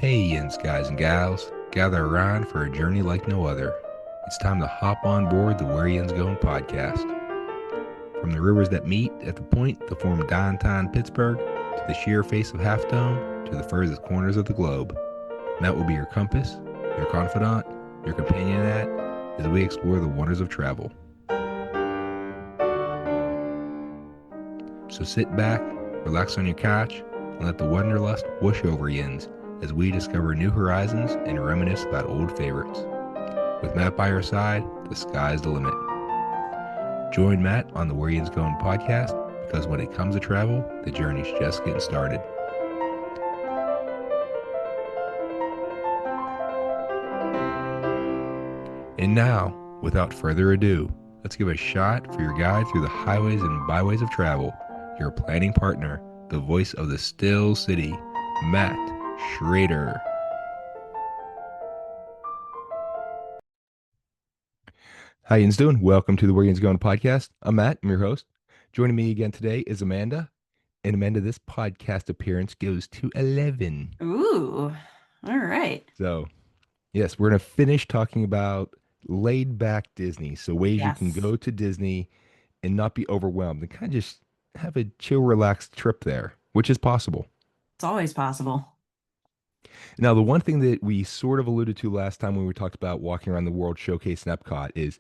Hey, Yinz guys and gals, gather around for a journey like no other. It's time to hop on board the Where Yinz Goin podcast. From the rivers that meet at the point to form downtown Pittsburgh, to the sheer face of Half Dome, to the furthest corners of the globe, Matt will be your compass, your confidant, your companion as we explore the wonders of travel. So sit back, relax on your couch, and let the wanderlust whoosh over Yinz as we discover new horizons and reminisce about old favorites. With Matt by your side, the sky's the limit. Join Matt on the Where Yinz Goin podcast because when it comes to travel, the journey's just getting started. And now, without further ado, let's give a shot for your guide through the highways and byways of travel, your planning partner, the voice of the still city, Matt Schraeder. How Yinz doing? Welcome to the Where Yinz Goin podcast. I'm Matt, I'm your host. Joining me again today is Amanda. And Amanda, this podcast appearance goes to 11. Ooh, all right. So, yes, we're going to finish talking about laid back Disney. So, ways you can Yes, go to Disney and not be overwhelmed and kind of just have a chill, relaxed trip there, which is possible. it's always possible. Now, the one thing that we sort of alluded to last time when we talked about walking around the World Showcase in Epcot is,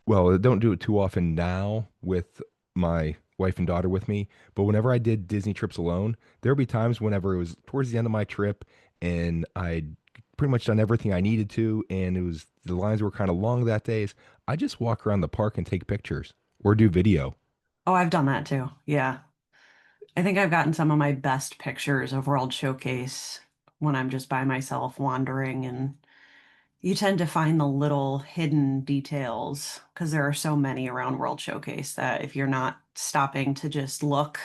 well, I don't do it too often now with my wife and daughter with me, but whenever I did Disney trips alone, there would be times whenever it was towards the end of my trip and I'd pretty much done everything I needed to, and it was the lines were kind of long that days. I just walk around the park and take pictures or do video. Oh, I've done that too. Yeah. I think I've gotten some of my best pictures of World Showcase when I'm just by myself wandering, and you tend to find the little hidden details because there are so many around World Showcase that if you're not stopping to just look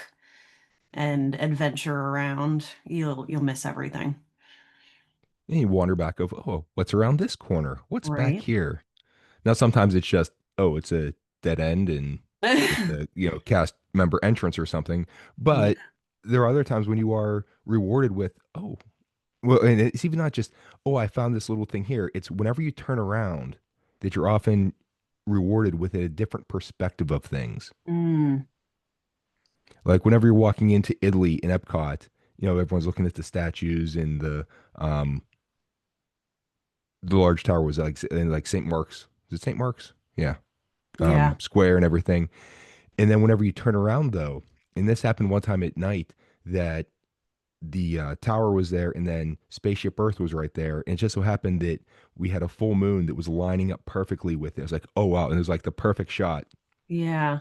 and adventure around, you'll miss everything. And you wander back over, oh, what's around this corner? What's back Right? here? Now, sometimes it's just, oh, it's a dead end and it's a, cast member entrance or something. Yeah. But there are other times when you are rewarded with, oh, well, and it's even not just, oh, I found this little thing here. It's whenever you turn around that you're often rewarded with a different perspective of things. Mm, Like whenever you're walking into Italy in Epcot, everyone's looking at the statues and the large tower was like St. Mark's. Is it St. Mark's? Yeah. yeah. Square and everything. And then whenever you turn around though, and this happened one time at night that the tower was there and then Spaceship Earth was right there. And it just so happened that we had a full moon that was lining up perfectly with it. It was like, oh wow. And it was like the perfect shot, Yeah.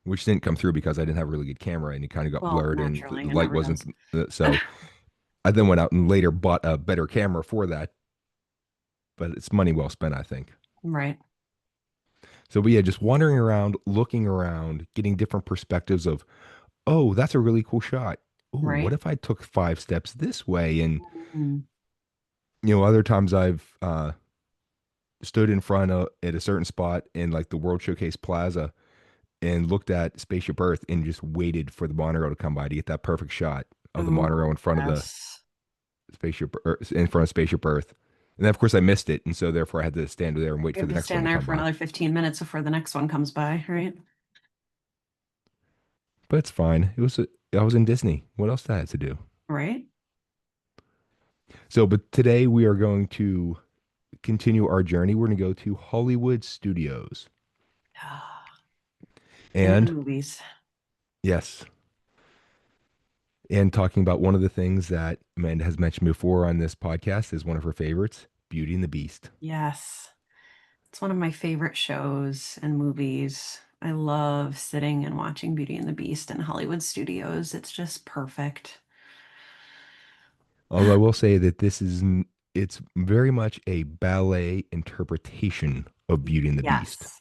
which didn't come through because I didn't have a really good camera and it kind of got Well, blurred and naturally, the it light never wasn't. does. So I then went out and later bought a better camera for that, but it's money well spent, I think. Right. So, but yeah, just wandering around, looking around, getting different perspectives of, oh, that's a really cool shot. Oh, what Right. if I took 5 steps this way? And, Mm, other times I've stood in front of at a certain spot in like the World Showcase Plaza and looked at Spaceship Earth and just waited for the monorail to come by to get that perfect shot of the ooh, monorail in front of the yes. in front of Spaceship Earth. And then, of course, I missed it. And so therefore I had to stand there and wait You for have the to next one stand to there come for by. another 15 minutes before the next one comes by, right? But it's fine. I was in Disney. What else did I have to do? Right? So, but today we are going to continue our journey. We're going to go to Hollywood Studios. And the And movies. yes, and talking about one of the things that Amanda has mentioned before on this podcast is one of her favorites, Beauty and the Beast. Yes. It's one of my favorite shows and movies. I love sitting and watching Beauty and the Beast in Hollywood studios. It's just perfect. Although I will say that it's very much a ballet interpretation of Beauty and the Beast. Yes.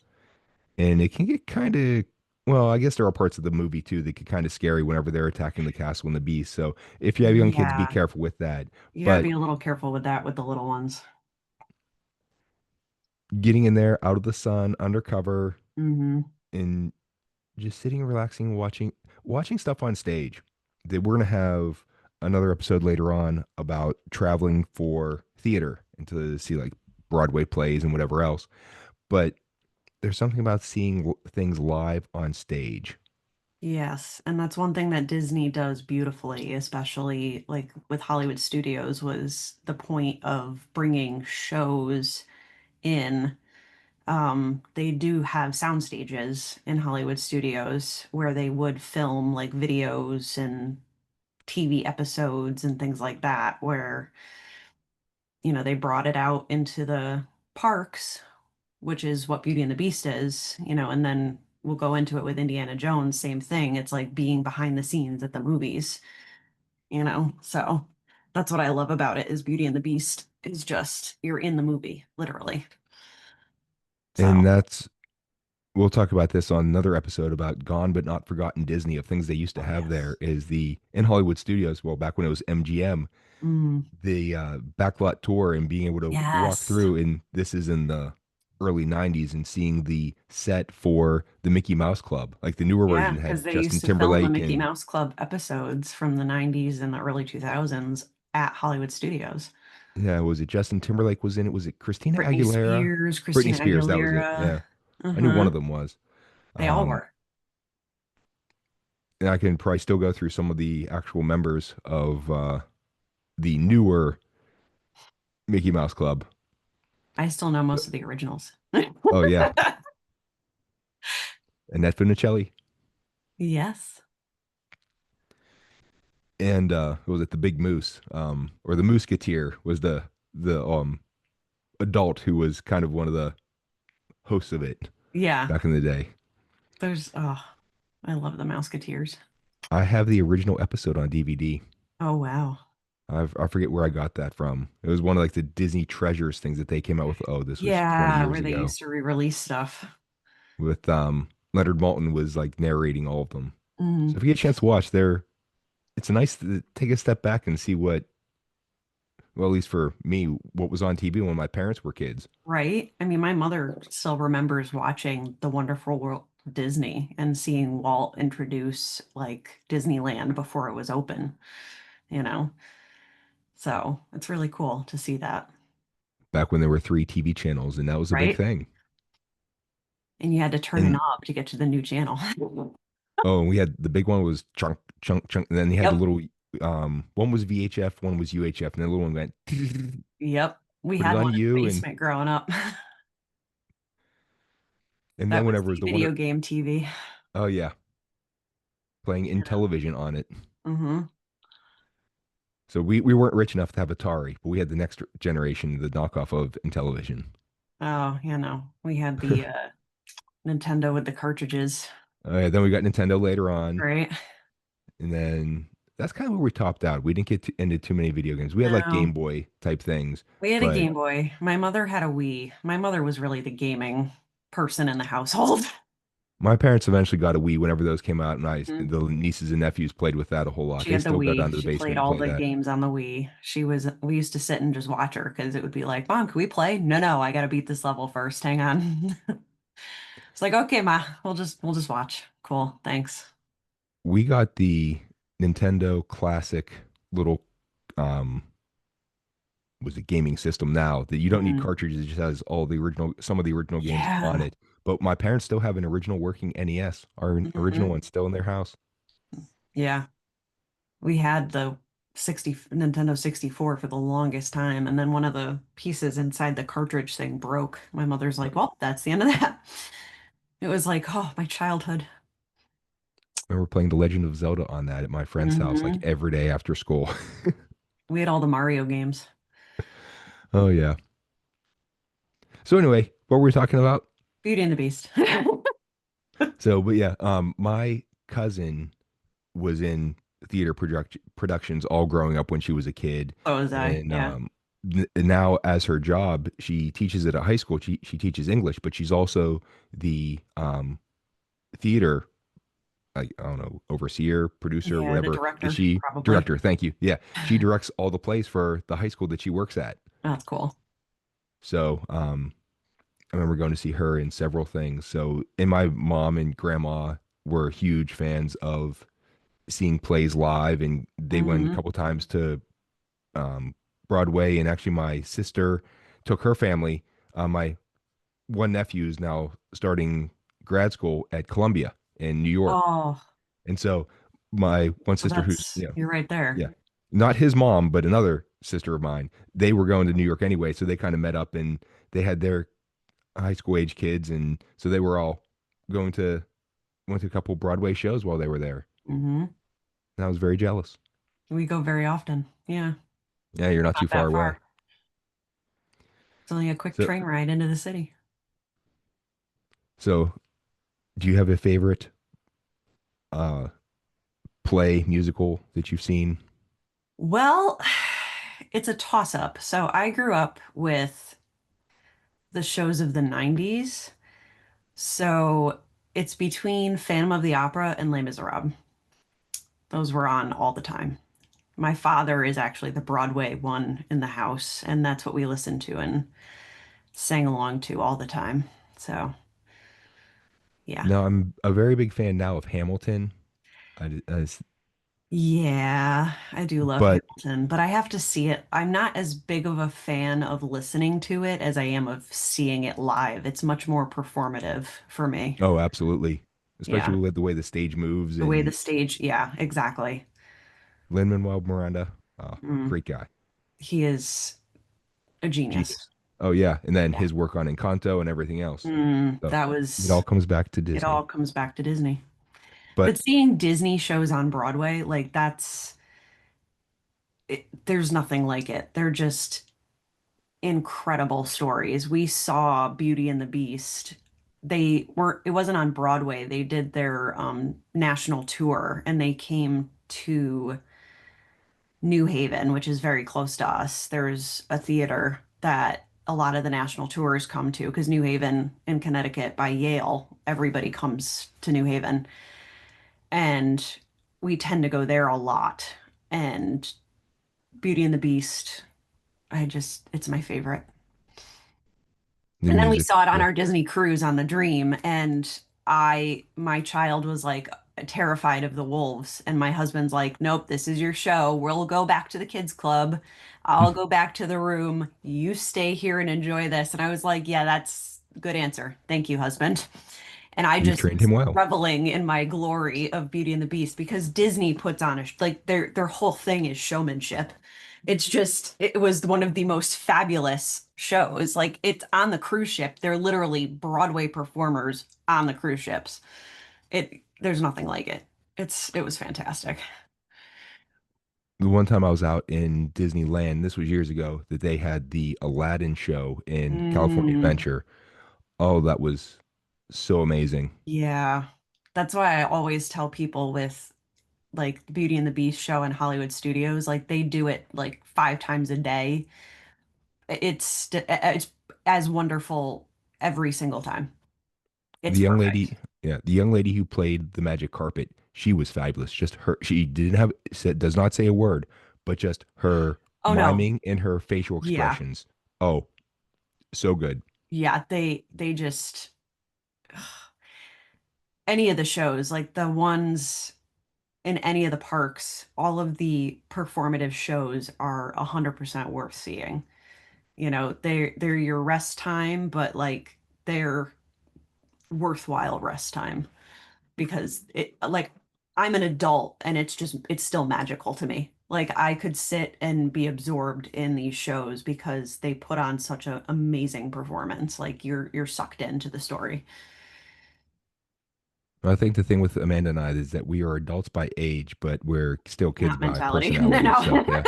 And it can get kind of, well, I guess there are parts of the movie too that get kind of scary whenever they're attacking the castle and the beast. So if you have young kids, be Yeah. careful with that. You got to But be a little careful with that with the little ones. getting in there out of the sun, undercover, Hmm. and just sitting, relaxing, watching stuff on stage that we're gonna have. another episode later on about traveling for theater and to see like Broadway plays and whatever else. But there's something about seeing things live on stage. Yes, and that's one thing that Disney does beautifully, especially like with Hollywood Studios, was the point of bringing shows in. They do have sound stages in Hollywood Studios where they would film like videos and TV episodes and things like that, where, they brought it out into the parks, which is what Beauty and the Beast is, and then we'll go into it with Indiana Jones, same thing. It's like being behind the scenes at the movies. So that's what I love about it is Beauty and the Beast is just you're in the movie, literally. And So, we'll talk about this on another episode about Gone but Not Forgotten Disney of things they used to oh have there yes. is the in Hollywood Studios, well, back when it was MGM, Mm, the backlot tour and being able to walk yes. through. And this is in the early 90s and seeing the set for the Mickey Mouse Club. Like the newer Yeah, version because had they Justin used to film the Timberlake Mickey and Mouse Club episodes from the 90s and the early 2000s at Hollywood Studios. yeah, was it Justin Timberlake was in it? Was it Christina Britney Aguilera? Spears, Britney Christina Spears, that was it. Aguilera. Yeah. I knew one Uh-huh. of them was. They all Um, were. and I can probably still go through some of the actual members of the newer Mickey Mouse Club. I still know most of the originals. Oh yeah, Annette Funicelli Yes. and was it the Big Moose or the Mooseketeer was the adult who was kind of one of the hosts of it Yeah. back in the day. I love the Mouseketeers. I have the original episode on DVD. Oh, wow. I forget where I got that from. It was one of like the Disney Treasures things that they came out with. Oh, this was 20 Yeah, years where they ago. used to re-release stuff. With Leonard Maltin was like narrating all of them. So Mm, if you get a chance to watch there, it's nice to take a step back and see what, well, at least for me, what was on TV when my parents were kids. right? I mean, my mother still remembers watching The Wonderful World of Disney and seeing Walt introduce like Disneyland before it was open, you know? So it's really cool to see that, Back when there were three TV channels, and that was a big right? thing. And you had to turn a And knob to get to the new channel. oh, and we had the big one was chunk, chunk, chunk, and then you had the Yep. little one was VHF, one was UHF, and the little one went Yep. We put it had on one in the you, basement growing up. and then That was whenever it was the the video wonder, game TV. oh yeah, playing in Yeah. television on it. Mm-hmm. So we weren't rich enough to have Atari, but we had the next generation, the knockoff of Intellivision. Oh, we had the Nintendo with the cartridges, Then we got Nintendo later on, right? and then that's kind of where we topped out. We didn't get into too many video games. We had like No, Game Boy type things, we had a but Game Boy. My mother had a Wii. My mother was really the gaming person in the household. my parents eventually got a Wii whenever those came out, and Mhm. the nieces and nephews played with that a whole lot. She They had the still go down Wii. to the She basement played and all play the that. games on the Wii. We used to sit and just watch her because it would be like, Mom, can we play? No, no, I gotta beat this level first. Hang on. It's like, okay, Ma, we'll just watch. Cool, thanks. We got the Nintendo Classic little um was a gaming system now that you don't need Mm, cartridges. It just has all the original, some of the original games on yeah. it. But my parents still have an original working NES, our original Hmm. one still in their house. Yeah. We had the 60 Nintendo 64 for the longest time, and then one of the pieces inside the cartridge thing broke. My mother's like, "Well, that's the end of that." It was like, oh, my childhood. I remember playing The Legend of Zelda on that at my friend's house like Hmm. every day after school. We had all the Mario games. Oh yeah. So anyway, what were we talking about? Beauty and the Beast. So, but yeah, my cousin was in productions all growing up when she was a kid, So was I. and Yeah. now as her job, she teaches at a high school. She teaches English, but she's also the theater, like I don't know, overseer, producer, Yeah, the whatever that director, she probably. director. Thank you. Yeah, she directs all the plays for the high school that she works at. That's cool. So, I remember going to see her in several things. So, and my mom and grandma were huge fans of seeing plays live, and they went a Hmm. couple times to um, Broadway. And actually, my sister took her family. My one nephew is now starting grad school at Columbia in New York, Oh, and so my one well, sister, who's that's you're right there. yeah, not his mom, but another sister of mine, they were going to New York anyway, so they kind of met up and they had their high school age kids, and so they were all going to went to a couple Broadway shows while they were there. Hmm. And I was very jealous. We go very often. Yeah, Yeah, you're not too not far that away. far. It's only a quick So, train ride into the city. so do you have a favorite uh play musical that you've seen? Well, it's a toss-up. So I grew up with the shows of the 90s. So it's between Phantom of the Opera and Les Miserables. Those were on all the time. My father is actually the Broadway one in the house, and that's what we listened to and sang along to all the time. So, yeah. No, I'm a very big fan now of Hamilton. Yeah, I do love But Hamilton, but I have to see it. I'm not as big of a fan of listening to it as I am of seeing it live. It's much more performative for me. oh, absolutely, Yeah. especially with the way the stage moves The way the and stage, yeah, exactly. Lin-Manuel Miranda, Mm, great guy, he is a genius. genius. Oh yeah, and then Yeah. his work on Encanto and everything else. So That it all was, comes back to it all Disney. comes back to Disney. But But seeing Disney shows on Broadway, like there's nothing like it. They're just incredible stories. We saw Beauty and the Beast. It wasn't on Broadway. They did their national tour and they came to New Haven, which is very close to us. There's a theater that a lot of the national tours come to because New Haven in Connecticut by Yale, everybody comes to New Haven. And we tend to go there a lot. And Beauty and the Beast, it's my favorite. the And then we music, saw it on yeah. our Disney cruise on the Dream, and my child was like terrified of the wolves, and my husband's like, "Nope, this is your show. We'll go back to the kids club. I'll go back to the room. You stay here and enjoy this." And I was like, "Yeah, that's a good answer. Thank you, husband." And I You've just trained was him well. reveling in my glory of Beauty and the Beast because Disney puts on like their whole thing is showmanship. It was one of the most fabulous shows. Like it's on the cruise ship. They're literally Broadway performers on the cruise ships. There's nothing like it. It was fantastic. The one time I was out in Disneyland, this was years ago, that they had the Aladdin show in California Mm, Adventure. Oh, that was so amazing. yeah. That's why I always tell people with like the Beauty and the Beast show in Hollywood Studios, like they do it like 5 times a day. It's as wonderful every single time. It's The young perfect. lady, yeah, the young lady who played the magic carpet, she was fabulous. Just her, she didn't have said does not say a word, but just her Oh no. miming and her facial Yeah. expressions. Oh, so good. Yeah, they just any of the shows, like the ones in any of the parks, all of the performative shows are 100% worth seeing. They're your rest time, but like they're worthwhile rest time because I'm an adult and it's still magical to me. Like I could sit and be absorbed in these shows because they put on such an amazing performance. Like you're sucked into the story. I think the thing with Amanda and I is that we are adults by age, but we're still kids Not by mentality. No, personality. So no. yeah,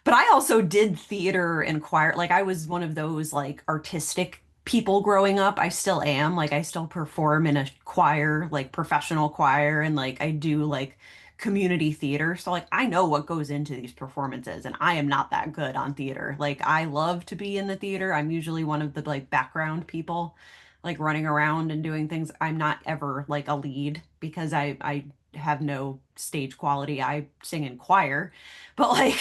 But I also did theater and choir. Like I was one of those like artistic people growing up. I still am. Like I still perform in a choir, like professional choir, and like I do like community theater. So like I know what goes into these performances, and I am not that good on theater. Like I love to be in the theater. I'm usually one of the like background people, like running around and doing things. I'm not ever like a lead because I have no stage quality. I sing in choir, but like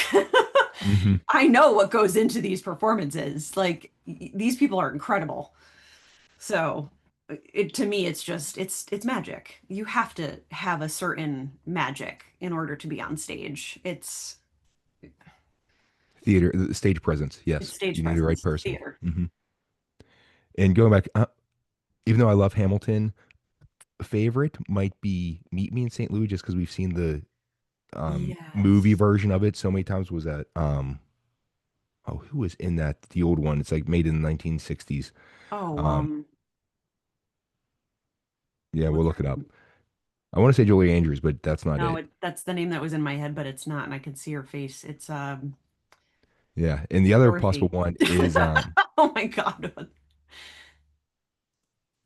hmm I know what goes into these performances. Like these people are incredible. So, it to me it's just it's magic. You have to have a certain magic in order to be on stage. Theater, the stage presence. It's Yes, stage you need the right presence, person. theater. Hmm. And going back, even though I love Hamilton, favorite might be Meet Me in St. Louis, just because we've seen the movie Yes. version of it so many times. Was that oh, who was in that? The old one. It's like made in the 1960s. Oh, Um, yeah, we'll what's look her it up. name? I want to say Julie Andrews, but that's not No, it. that's the name that was in my head, but it's not, and I could see her face. It's Yeah, and the other possible Dorothy. one is Oh my God.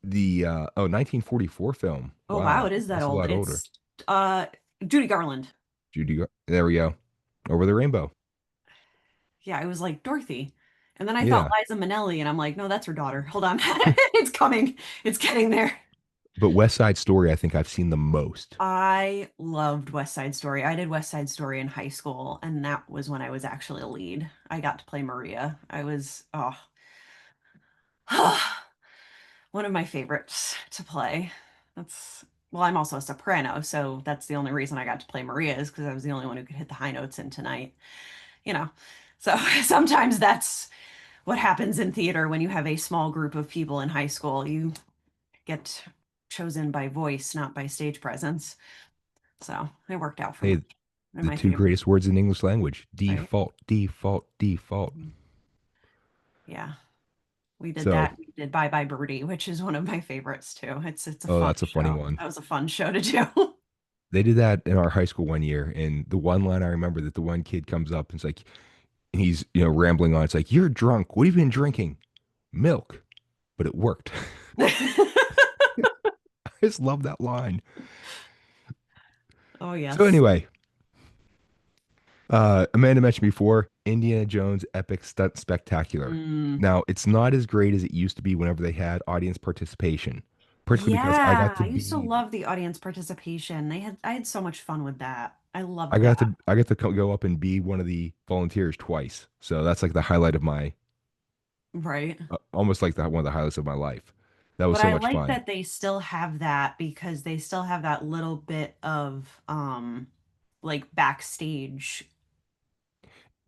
the 1944 film. Oh wow, Wow, it is that that's a old. lot older. It's uh Judy Garland. There we go. Over the Rainbow. Yeah, it was like Dorothy. And then I thought Yeah, Liza Minnelli, and I'm like, no, that's her daughter. Hold on. It's coming. It's getting there. but West Side Story, I think I've seen the most. I loved West Side Story. I did West Side Story in high school, and that was when I was actually a lead. I got to play Maria. I was, oh, one of my favorites to play. That's, well, I'm also a soprano, so that's the only reason I got to play Maria is because I was the only one who could hit the high notes in Tonight, you know. So sometimes that's what happens in theater when you have a small group of people in high school. You get chosen by voice, not by stage presence. So it worked out for me. Hey, One of the my two favorites, greatest words in English language: right? default, default, default. Mhm. Yeah, we did So, that. We did Bye Bye Birdie, which is one of my favorites too. It's a oh, fun that's a funny show. one. That was a fun show to do. They did that in our high school one year, and the one line I remember that the one kid comes up and it's like, and he's rambling on. It's like, "You're drunk. What have you been drinking? Milk." But it worked. I just love that line. Oh So yes. anyway, Amanda mentioned before Indiana Jones Epic Stunt Spectacular. Mm. Now, it's not as great as it used to be whenever they had audience participation, principally because Yeah, I used to love the audience participation. I had so much fun with that. I loved that. I got to go up and be one of the volunteers twice. So that's like the highlight of my Right. almost like one of the highlights of my life. That was But so I much like fun. that they still have that because they still have that little bit of like backstage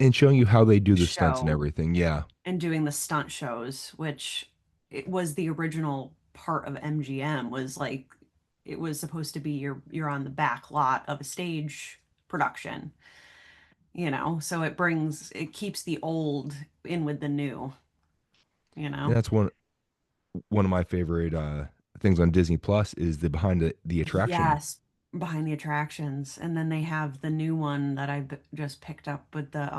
And showing you how they do the stunts and show everything. Yeah. and doing the stunt shows, which it was the original part of MGM was like it was supposed to be you're on the back lot of a stage production, you know. So it keeps the old in with the new, you And know. that's one of my favorite things on Disney Plus is the behind the attraction. Yes, behind the attractions. And then they have the new one that just picked up with the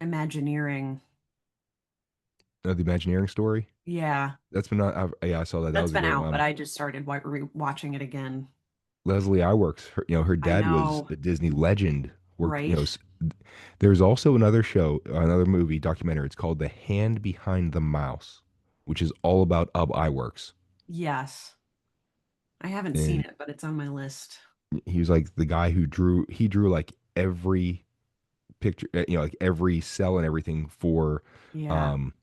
Imagineering. The Imagineering story. Yeah, That's been yeah, I saw that. That that's was a been great out, but one. I just started watching it again. Leslie Iwerks, her I dad was know, a Disney legend. Worked, right? there's also another show, another movie documentary. It's called The Hand Behind the Mouse, which is all about Ub Iwerks. Yes. I haven't seen And it, but it's on my list. he was like the guy who he drew like every picture, like every cell and everything for Yeah. um,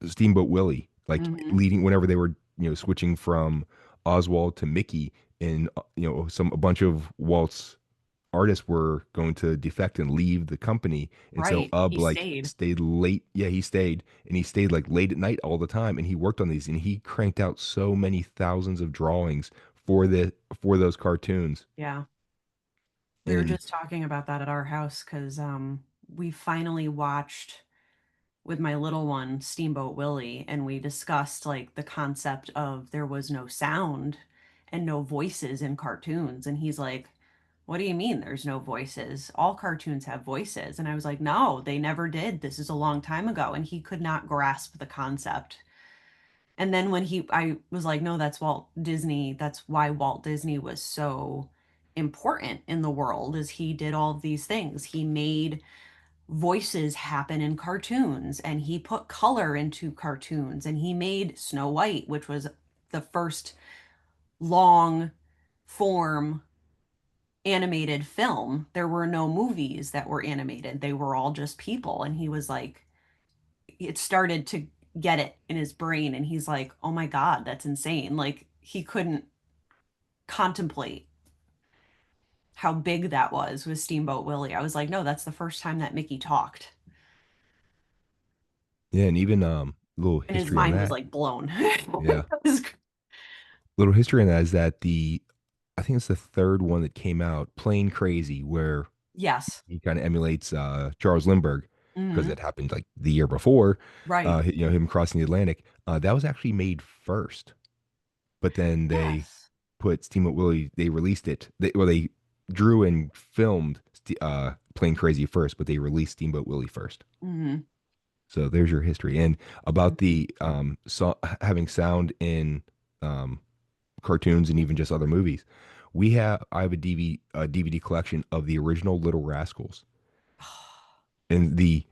Steamboat Willie, like Hmm. leading whenever they were, switching from Oswald to Mickey, and a bunch of Walt's artists were going to defect and leave the company, and so Right. Ub He like stayed. stayed late. Yeah, he stayed, and he stayed like late at night all the time, and he worked on these, and he cranked out so many thousands of drawings for those cartoons, Yeah. We were and just talking about that at our house because we finally watched with my little one, Steamboat Willie, and we discussed like the concept of there was no sound and no voices in cartoons. And he's like, what do you mean there's no voices? All cartoons have voices. And I was like, no, they never did. This is a long time ago. And he could not grasp the concept. And then I was like, no, that's Walt Disney. That's why Walt Disney was so important in the world is he did all of these things. He made voices happen in cartoons and he put color into cartoons and he made Snow White, which was the first long form animated film. There were no movies that were animated. They were all just people and he was like it started to get it in his brain. And he's like, oh my God, that's insane. Like he couldn't contemplate how big that was with Steamboat Willie. I was like, no, that's the first time that Mickey talked. Yeah, and even little And his history on mind was that. like blown. Yeah, little history on that is that the I think it's the third one that came out, Plain Crazy, where Yes. he kind of emulates Charles Lindbergh because Hmm. it happened like the year before, Right. him crossing the Atlantic. That was actually made first, but then they Yes. put Steamboat Willie. They released it. They drew and filmed Plain Crazy first, but they released Steamboat Willie first. Hmm. So there's your history. And about Hmm. the having sound in um, cartoons and even just other movies. I have a DVD collection of the original Little Rascals and the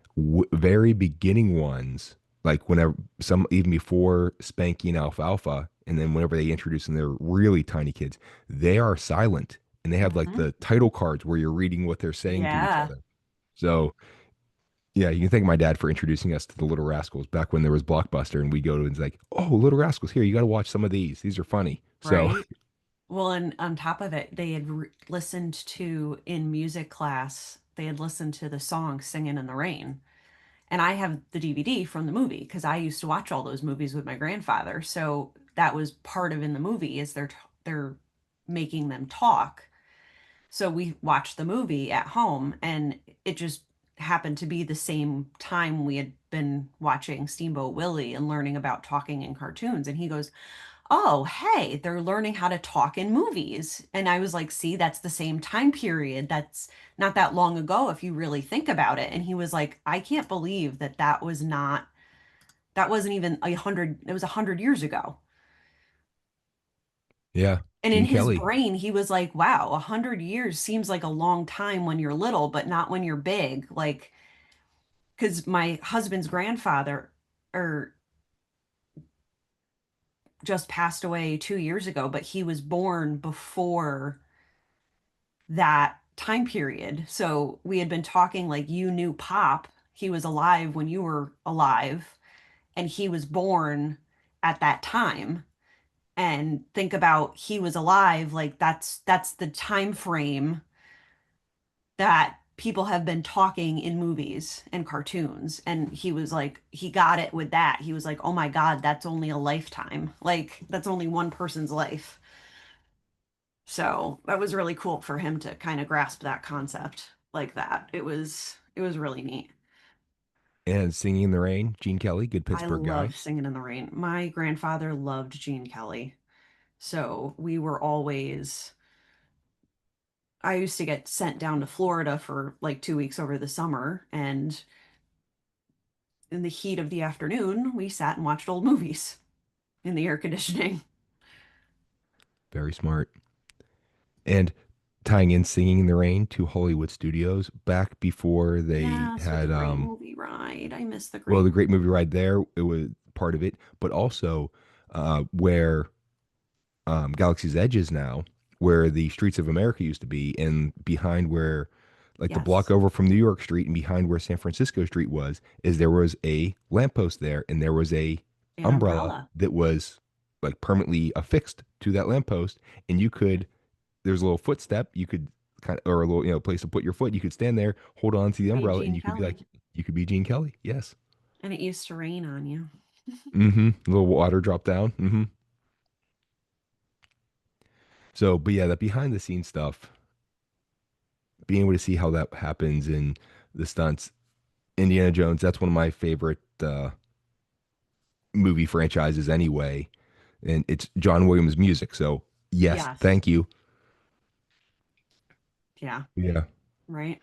very beginning ones, like whenever some even before Spanky and Alfalfa, and then whenever they introduce them, they're really tiny kids. They are silent and they have like Hmm. the title cards where you're reading what they're saying to each Yeah. other. So yeah, you can thank my dad for introducing us to the Little Rascals back when there was Blockbuster, and we go to and it's like, oh, Little Rascals, here, you got to watch some of these. These are funny. So Right. Well, and on top of it, they had listened to in music class, they had listened to the song Singing in the Rain. And I have the DVD from the movie because I used to watch all those movies with my grandfather. So that was part of in the movie is they're making them talk. So we watched the movie at home and it just happened to be the same time we had been watching Steamboat Willie and learning about talking in cartoons. And he goes, oh, hey, they're learning how to talk in movies. And I was like, see, that's the same time period. That's not that long ago if you really think about it. And he was like, I can't believe that that wasn't even 100, it was 100 years ago. yeah, And in Gene his Kelly. brain, he was like, wow, 100 years seems like a long time when you're little, but not when you're big. Like, because my husband's grandfather, or just passed away 2 years ago, but he was born before that time period. So we had been talking like you knew Pop. He was alive when you were alive, and he was born at that time. And think about he was alive, like that's the time frame that people have been talking in movies and cartoons. And he was like, he got it with that. He was like, oh my God, that's only a lifetime. Like that's only one person's life. So that was really cool for him to kind of grasp that concept like that. It was really neat. And Singing in the Rain, Gene Kelly, good I Pittsburgh guy. love Singing in the Rain. My grandfather loved Gene Kelly. So we were always I used to get sent down to Florida for like 2 weeks over the summer, and in the heat of the afternoon, we sat and watched old movies in the air conditioning. Very smart. And tying in Singing in the Rain to Hollywood Studios back before they Yes, with the had Great Movie Ride. I miss the well, Great the Movie. Great Movie Ride there, it was part of it, but also where Galaxy's Edge is now, where the Streets of America used to be, and behind where, like the block Yes, over from New York Street and behind where San Francisco Street was, is there was a lamppost there, and there was a an umbrella umbrella. that was like permanently affixed to that lamppost, and you could there's a little footstep you could kind of or a little place to put your foot. You could stand there, hold on to the Be umbrella, and Gene Kelly. you could be Gene Kelly. Yes. And it used to rain on you. Mm-hmm. A little water drop down. Mm-hmm. So, but yeah, that behind the scenes stuff, being able to see how that happens in the stunts. Indiana Jones, that's one of my favorite movie franchises anyway. And it's John Williams music. So, yes, Yes. thank you. Yeah. Yeah. Right.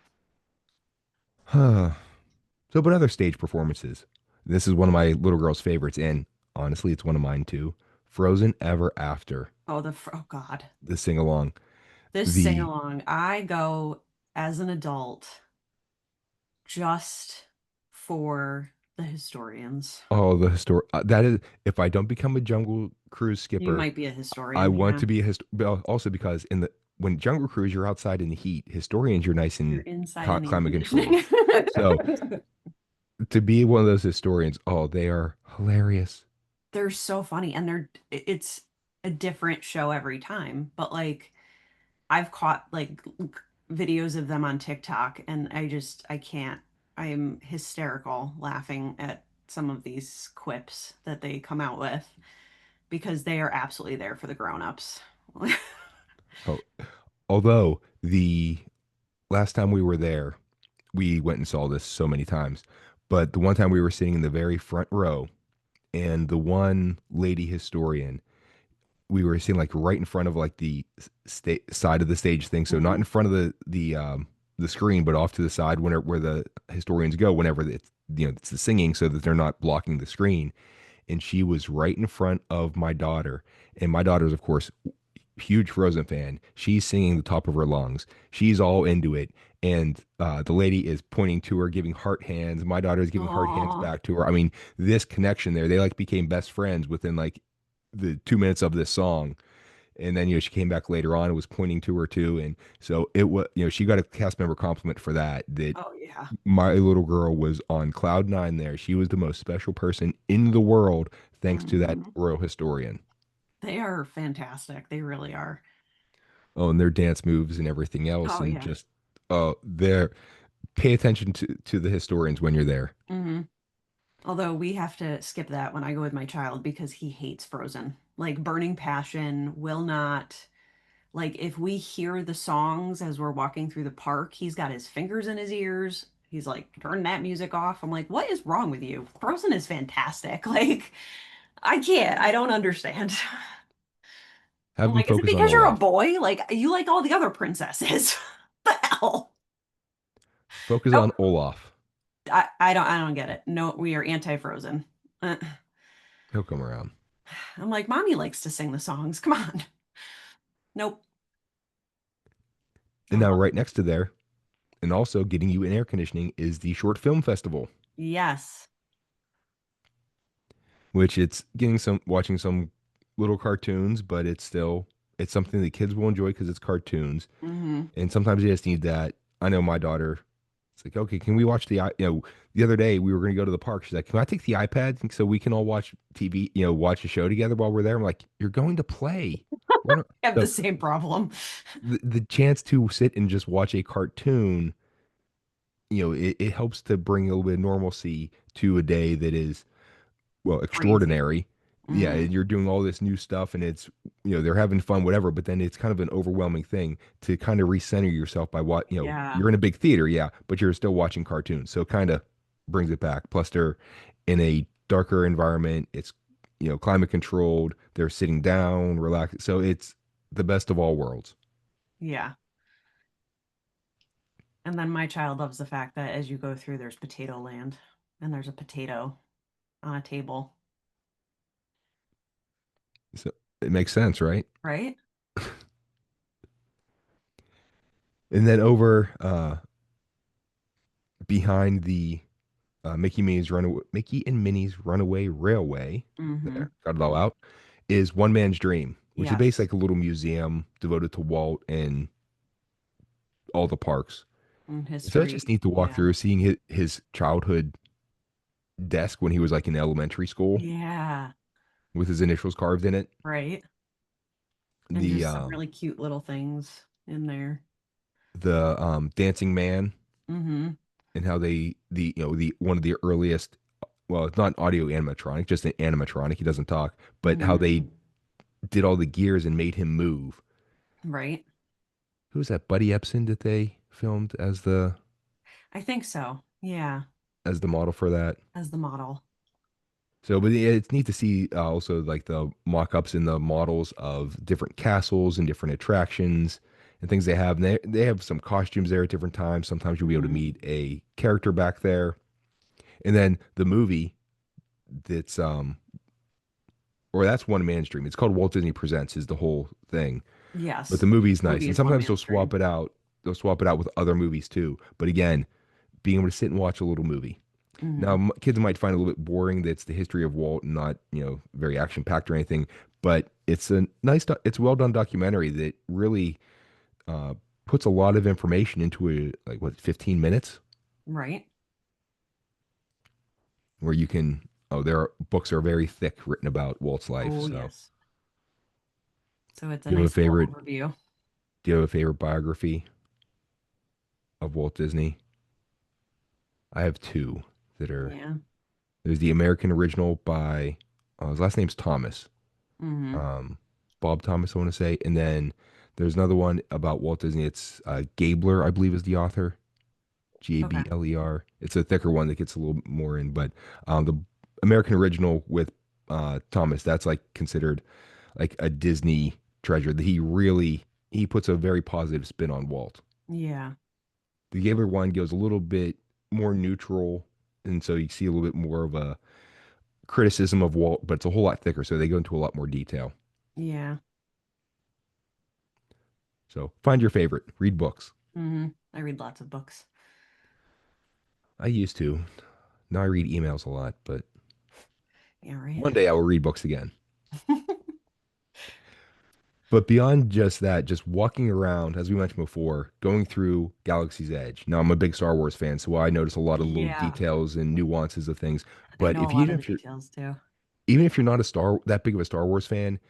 So, but other stage performances. This is one of my little girl's favorites. And honestly, it's one of mine too. Frozen Ever After, Oh, oh God. the sing along. This sing The along, I go as an adult just for the historians. Oh, the historic. That is, if I don't become a Jungle Cruise You skipper, might be a I historian, want yeah. to be a also because in the when Jungle Cruise, you're outside in the heat. Historians, you're nice You're and inside in the air climate controlled. conditioning. So to be one of those historians, oh, they are Hilarious. They're so funny, and it's a different show every time. But like I've caught like videos of them on TikTok, and I can't. I'm hysterical laughing at some of these quips that they come out with because they are absolutely there for the grown-ups. Oh, although the last time we were there, we went and saw this so many times. But the one time we were sitting in the very front row, and the one lady historian, we were sitting like right in front of like the side of the stage thing, so not Mhm. in front of the screen, but off to the side where the historians go whenever it's it's the singing, so that they're not blocking the screen. And she was right in front of my daughter, and my daughter's of course huge Frozen fan. She's singing the top of her lungs. She's all into it. And the lady is pointing to her, giving heart hands. My daughter is giving heart hands Aw. back to her. I mean, this connection there, they like became best friends within like the 2 minutes of this song. And then, she came back later on and was pointing to her too. And so it was, she got a cast member compliment for that, that Oh yeah. my little girl was on cloud nine there. She was the most special person in the world, thanks to that Mhm. royal historian. They are fantastic. They really are. Oh, and their dance moves and everything else, Oh and yeah. just they're pay attention to the historians when you're there. Hmm. Although we have to skip that when I go with my child because he hates Frozen. Like Burning Passion will not, like if we hear the songs as we're walking through the park, he's got his fingers in his ears. He's like, turn that music off. I'm like, what is wrong with you? Frozen is fantastic. Like, I can't. I don't understand. Have I'm them like, is it focus on because you're a Olaf. boy? Like, you like all the other princesses. What the hell? Focus Nope. on Olaf. I don't get it. No, we are anti-Frozen. Uh, He'll come around. I'm like, mommy likes to sing the songs. Come on. Nope. And I now, love right next to there, and also getting you in air conditioning, is the short film festival, yes. which it's getting some watching some little cartoons, but it's something that kids will enjoy because it's cartoons. Hmm. And sometimes you just need that. I know my daughter. It's like, okay, can we watch the other day we were going to go to the park. She's like, can I take the iPad so we can all watch TV, watch a show together while we're there? I'm like, you're going to play. Why don't, I have the so same problem. the chance to sit and just watch a cartoon, it helps to bring a little bit of normalcy to a day that is, well, Crazy. extraordinary. Yeah, Hmm. and you're doing all this new stuff, and it's they're having fun, whatever. But then it's kind of an overwhelming thing to kind of recenter yourself by what Yeah. you're in a big theater, yeah, but you're still watching cartoons, so it kind of brings it back. Plus, they're in a darker environment. It's climate controlled. They're sitting down, relaxed, so it's the best of all worlds. Yeah. And then my child loves the fact that as you go through, there's potato land and there's a potato on a table, So it makes sense, right? right? And then over behind the Mickey and Minnie's Runaway Railway. Hmm. There, got it all out. Is One Man's Dream, which is basically Yes. like a little museum devoted to Walt and all the parks. And So it's just history. neat to walk Yeah. through, seeing his childhood desk when he was like in elementary school Yeah. with his initials carved in it. Right. And The just some really cute little things in there. Dancing Man, Hmm. and how the one of the earliest, well, it's not an audio animatronic, just an animatronic. He doesn't talk, but how Hmm. they did all the gears and made him move. Right. Who was that? Buddy Epson that they filmed I think so. Yeah. as the model for that. As the model. So, but yeah, it's neat to see also like the mock-ups and the models of different castles and different attractions and things they have. And they have some costumes there at different times. Sometimes you'll be able to Hmm. meet a character back there. And then the movie that's or that's One Man's Dream. It's called Walt Disney Presents is the whole thing. But the Yes. movie's nice. Movie And is one sometimes man's dream. they'll swap it out with other movies too. But again, being able to sit and watch a little movie. Now, Hmm. kids might find it a little bit boring that it's the history of Walt and not, very action packed or anything, but it's a it's a well done documentary that really uh, puts a lot of information into like what, 15 minutes, Right. where you can Oh, their books are very thick, written about Walt's life. Oh, So, yes. So it's a do you have a nice little favorite? overview. Do you have a favorite biography of Walt Disney? I have two that are. Yeah. There's the American original by his last name's Thomas, Hmm. um, Bob Thomas, I want to say, and then there's another one about Walt Disney. It's Gabler, I believe, is the author. Okay. Gabler. It's a thicker one that gets a little more in, but the American original with Thomas, that's like considered like a Disney treasure. That he puts a very positive spin on Walt. Yeah. The Gabler one goes a little bit more neutral, and so you see a little bit more of a criticism of Walt, but it's a whole lot thicker, so they go into a lot more detail. Yeah. So find your favorite, read books. I read lots of books. I used to. Now I read emails a lot, but Yeah, right. one day I will read books again. But beyond just that, just walking around, as we mentioned before, going through Galaxy's Edge. Now I'm a big Star Wars fan, so I notice a lot of little Yeah. details and nuances of things. I But know a if lot even of the if you're details too. even if you're not a Star that big of a Star Wars fan,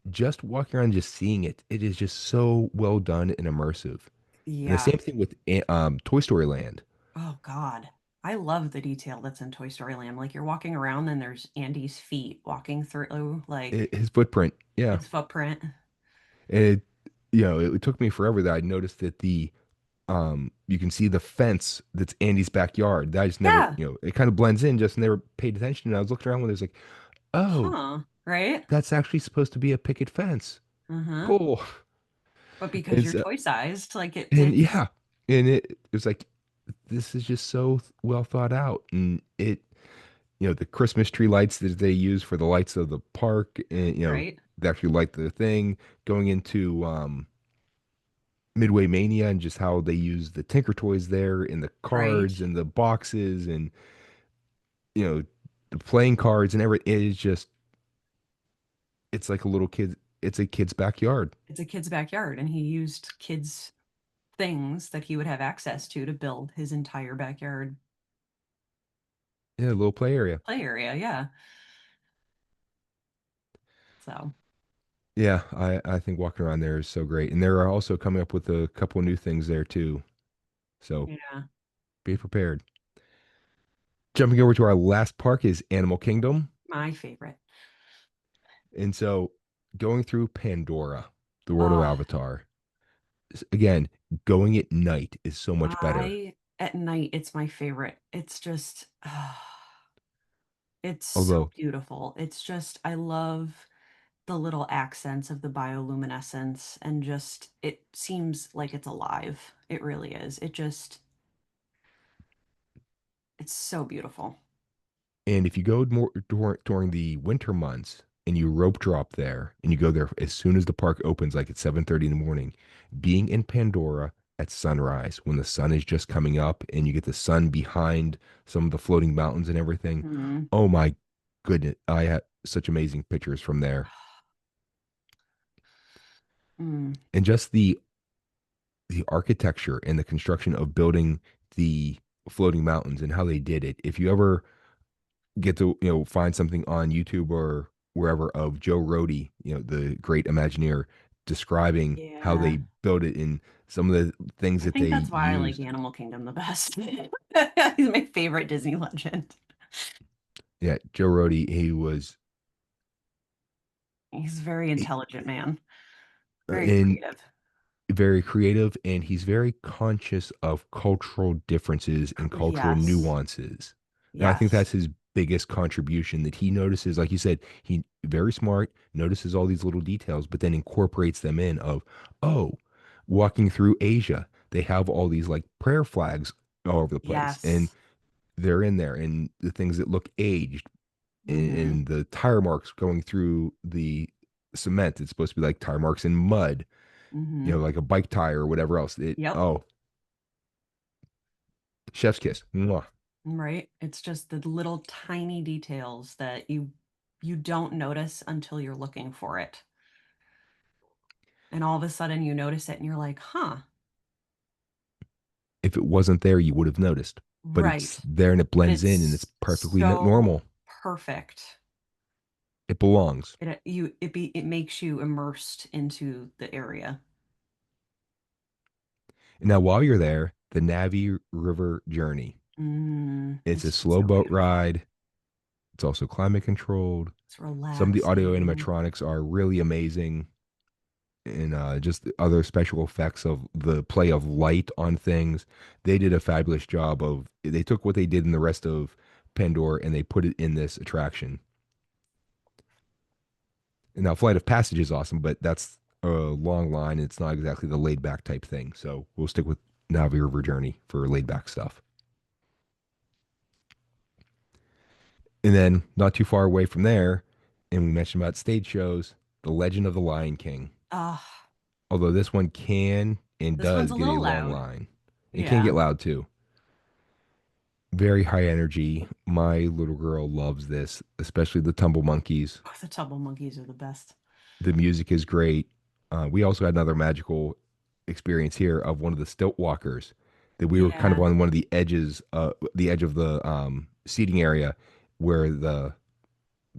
just walking around and just seeing it, it is just so well done and immersive. And the Yeah. same thing with Toy Story Land. Oh God. I love the detail that's in Toy Story Land. Like you're walking around and there's Andy's feet walking through like His footprint, yeah. his footprint. And it took me forever that I noticed that the you can see the fence that's Andy's backyard. That I just never, Yeah. it kind of blends in, just never paid attention. And I was looking around when there's like, oh, Huh. Right? that's actually supposed to be a picket fence. Uh-huh. Cool. But because And you're so, toy sized, like it and fits. yeah, and it was like this is just so well thought out, and the Christmas tree lights that they use for the lights of the park, and Right? they actually light the thing going into Midway Mania and just how they use the Tinker Toys there in the Right. cards and the boxes and you know the playing cards and everything. It is just it's like a little kid. It's a kid's backyard. It's a kid's backyard, and he used kids' things that he would have access to build his entire backyard Yeah, a little play area. play area. Yeah. So, Yeah, I think walking around there is so great, and they're also coming up with a couple new things there too. So yeah, be prepared. Jumping over to our last park is Animal Kingdom, my favorite. and so going through Pandora, the world of Oh, Avatar. Again, going at night is so much better. I at night it's my favorite. It's just it's so Although beautiful. It's just I love the little accents of the bioluminescence and just it seems like it's alive. It really is. It's so beautiful. And if you go more during the winter months and you rope drop there and you go there as soon as the park opens, like at 7:30 in the morning, being in Pandora at sunrise when the sun is just coming up and you get the sun behind some of the floating mountains and everything. Mhm. Oh my goodness. I had such amazing pictures from there. Mm, And just the architecture and the construction of building the floating mountains and how they did it. If you ever get to find something on YouTube or wherever of Joe Rohde, the great Imagineer, describing how yeah. they built it in some of the things I that think they that's why I like used. Animal Kingdom the best. He's my favorite Disney legend. Yeah, Joe Rohde, he was He's a very intelligent man, very in creative. very creative and he's very conscious of cultural differences and cultural Yes. nuances. And I think Yes. that's his biggest contribution that he notices, like you said, he very smart, notices all these little details, but then incorporates them in of, oh, walking through Asia, they have all these like prayer flags all over the place and Yes. they're in there and the things that look aged Mm-hmm. and the tire marks going through the cement. It's supposed to be like tire marks in mud, Mm-hmm. like a bike tire or whatever else. Yep. Oh, chef's kiss. Mwah. Right. It's just the little tiny details that you don't notice until you're looking for it. And all of a sudden you notice it and you're like, huh, If it wasn't there, you would have noticed, but it's right. there and it But blends in and it's it's perfectly so normal. perfect. It belongs. It makes you immersed into the area. And now, while you're there, the Navi River Journey. It's a It's slow so boat beautiful. ride. It's also climate controlled. It's Some of the audio relaxing. animatronics are really amazing, and just the other special effects of the play of light on things. They did a fabulous job of. They took what they did in the rest of Pandora and they put it in this attraction. And now, Flight of Passage is awesome, but that's a long line. It's not exactly the laid back type thing. So we'll stick with Navi River Journey for laid back stuff. And then, not too far away from there, and we mentioned about stage shows, The Legend of the Lion King. Ah, Although this one can and this one's does a get a little long loud. line. It can Yeah. get loud too. Very high energy. My little girl loves this, especially the Tumble Monkeys. Oh, the Tubble Monkeys are the best. The music is great. We also had another magical experience here of one of the stilt walkers that we were kind of Yeah. on one of the edge of the seating area where the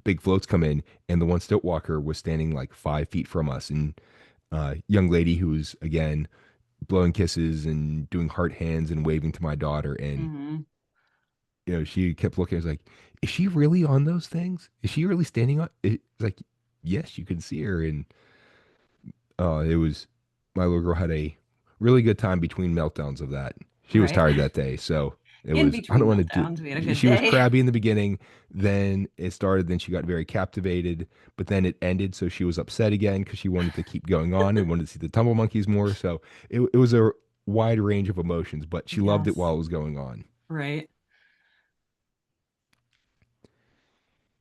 big floats come in, and the one stilt walker was standing like 5 feet from us, and young lady who's again blowing kisses and doing heart hands and waving to my daughter, and Hmm. she kept looking. I was like, is she really on those things? Is she really standing on? It's like, yes, you can see her, and it was my little girl had a really good time between meltdowns of that. She was Right. tired that day, so it In was. I between don't want to do. meltdowns, we had a good She was day. crabby in the beginning, then it started. Then she got very captivated, but then it ended, so she was upset again because she wanted to keep going on and wanted to see the tumble monkeys more. So it was a wide range of emotions, but she loved it Yes. while it was going on. Right.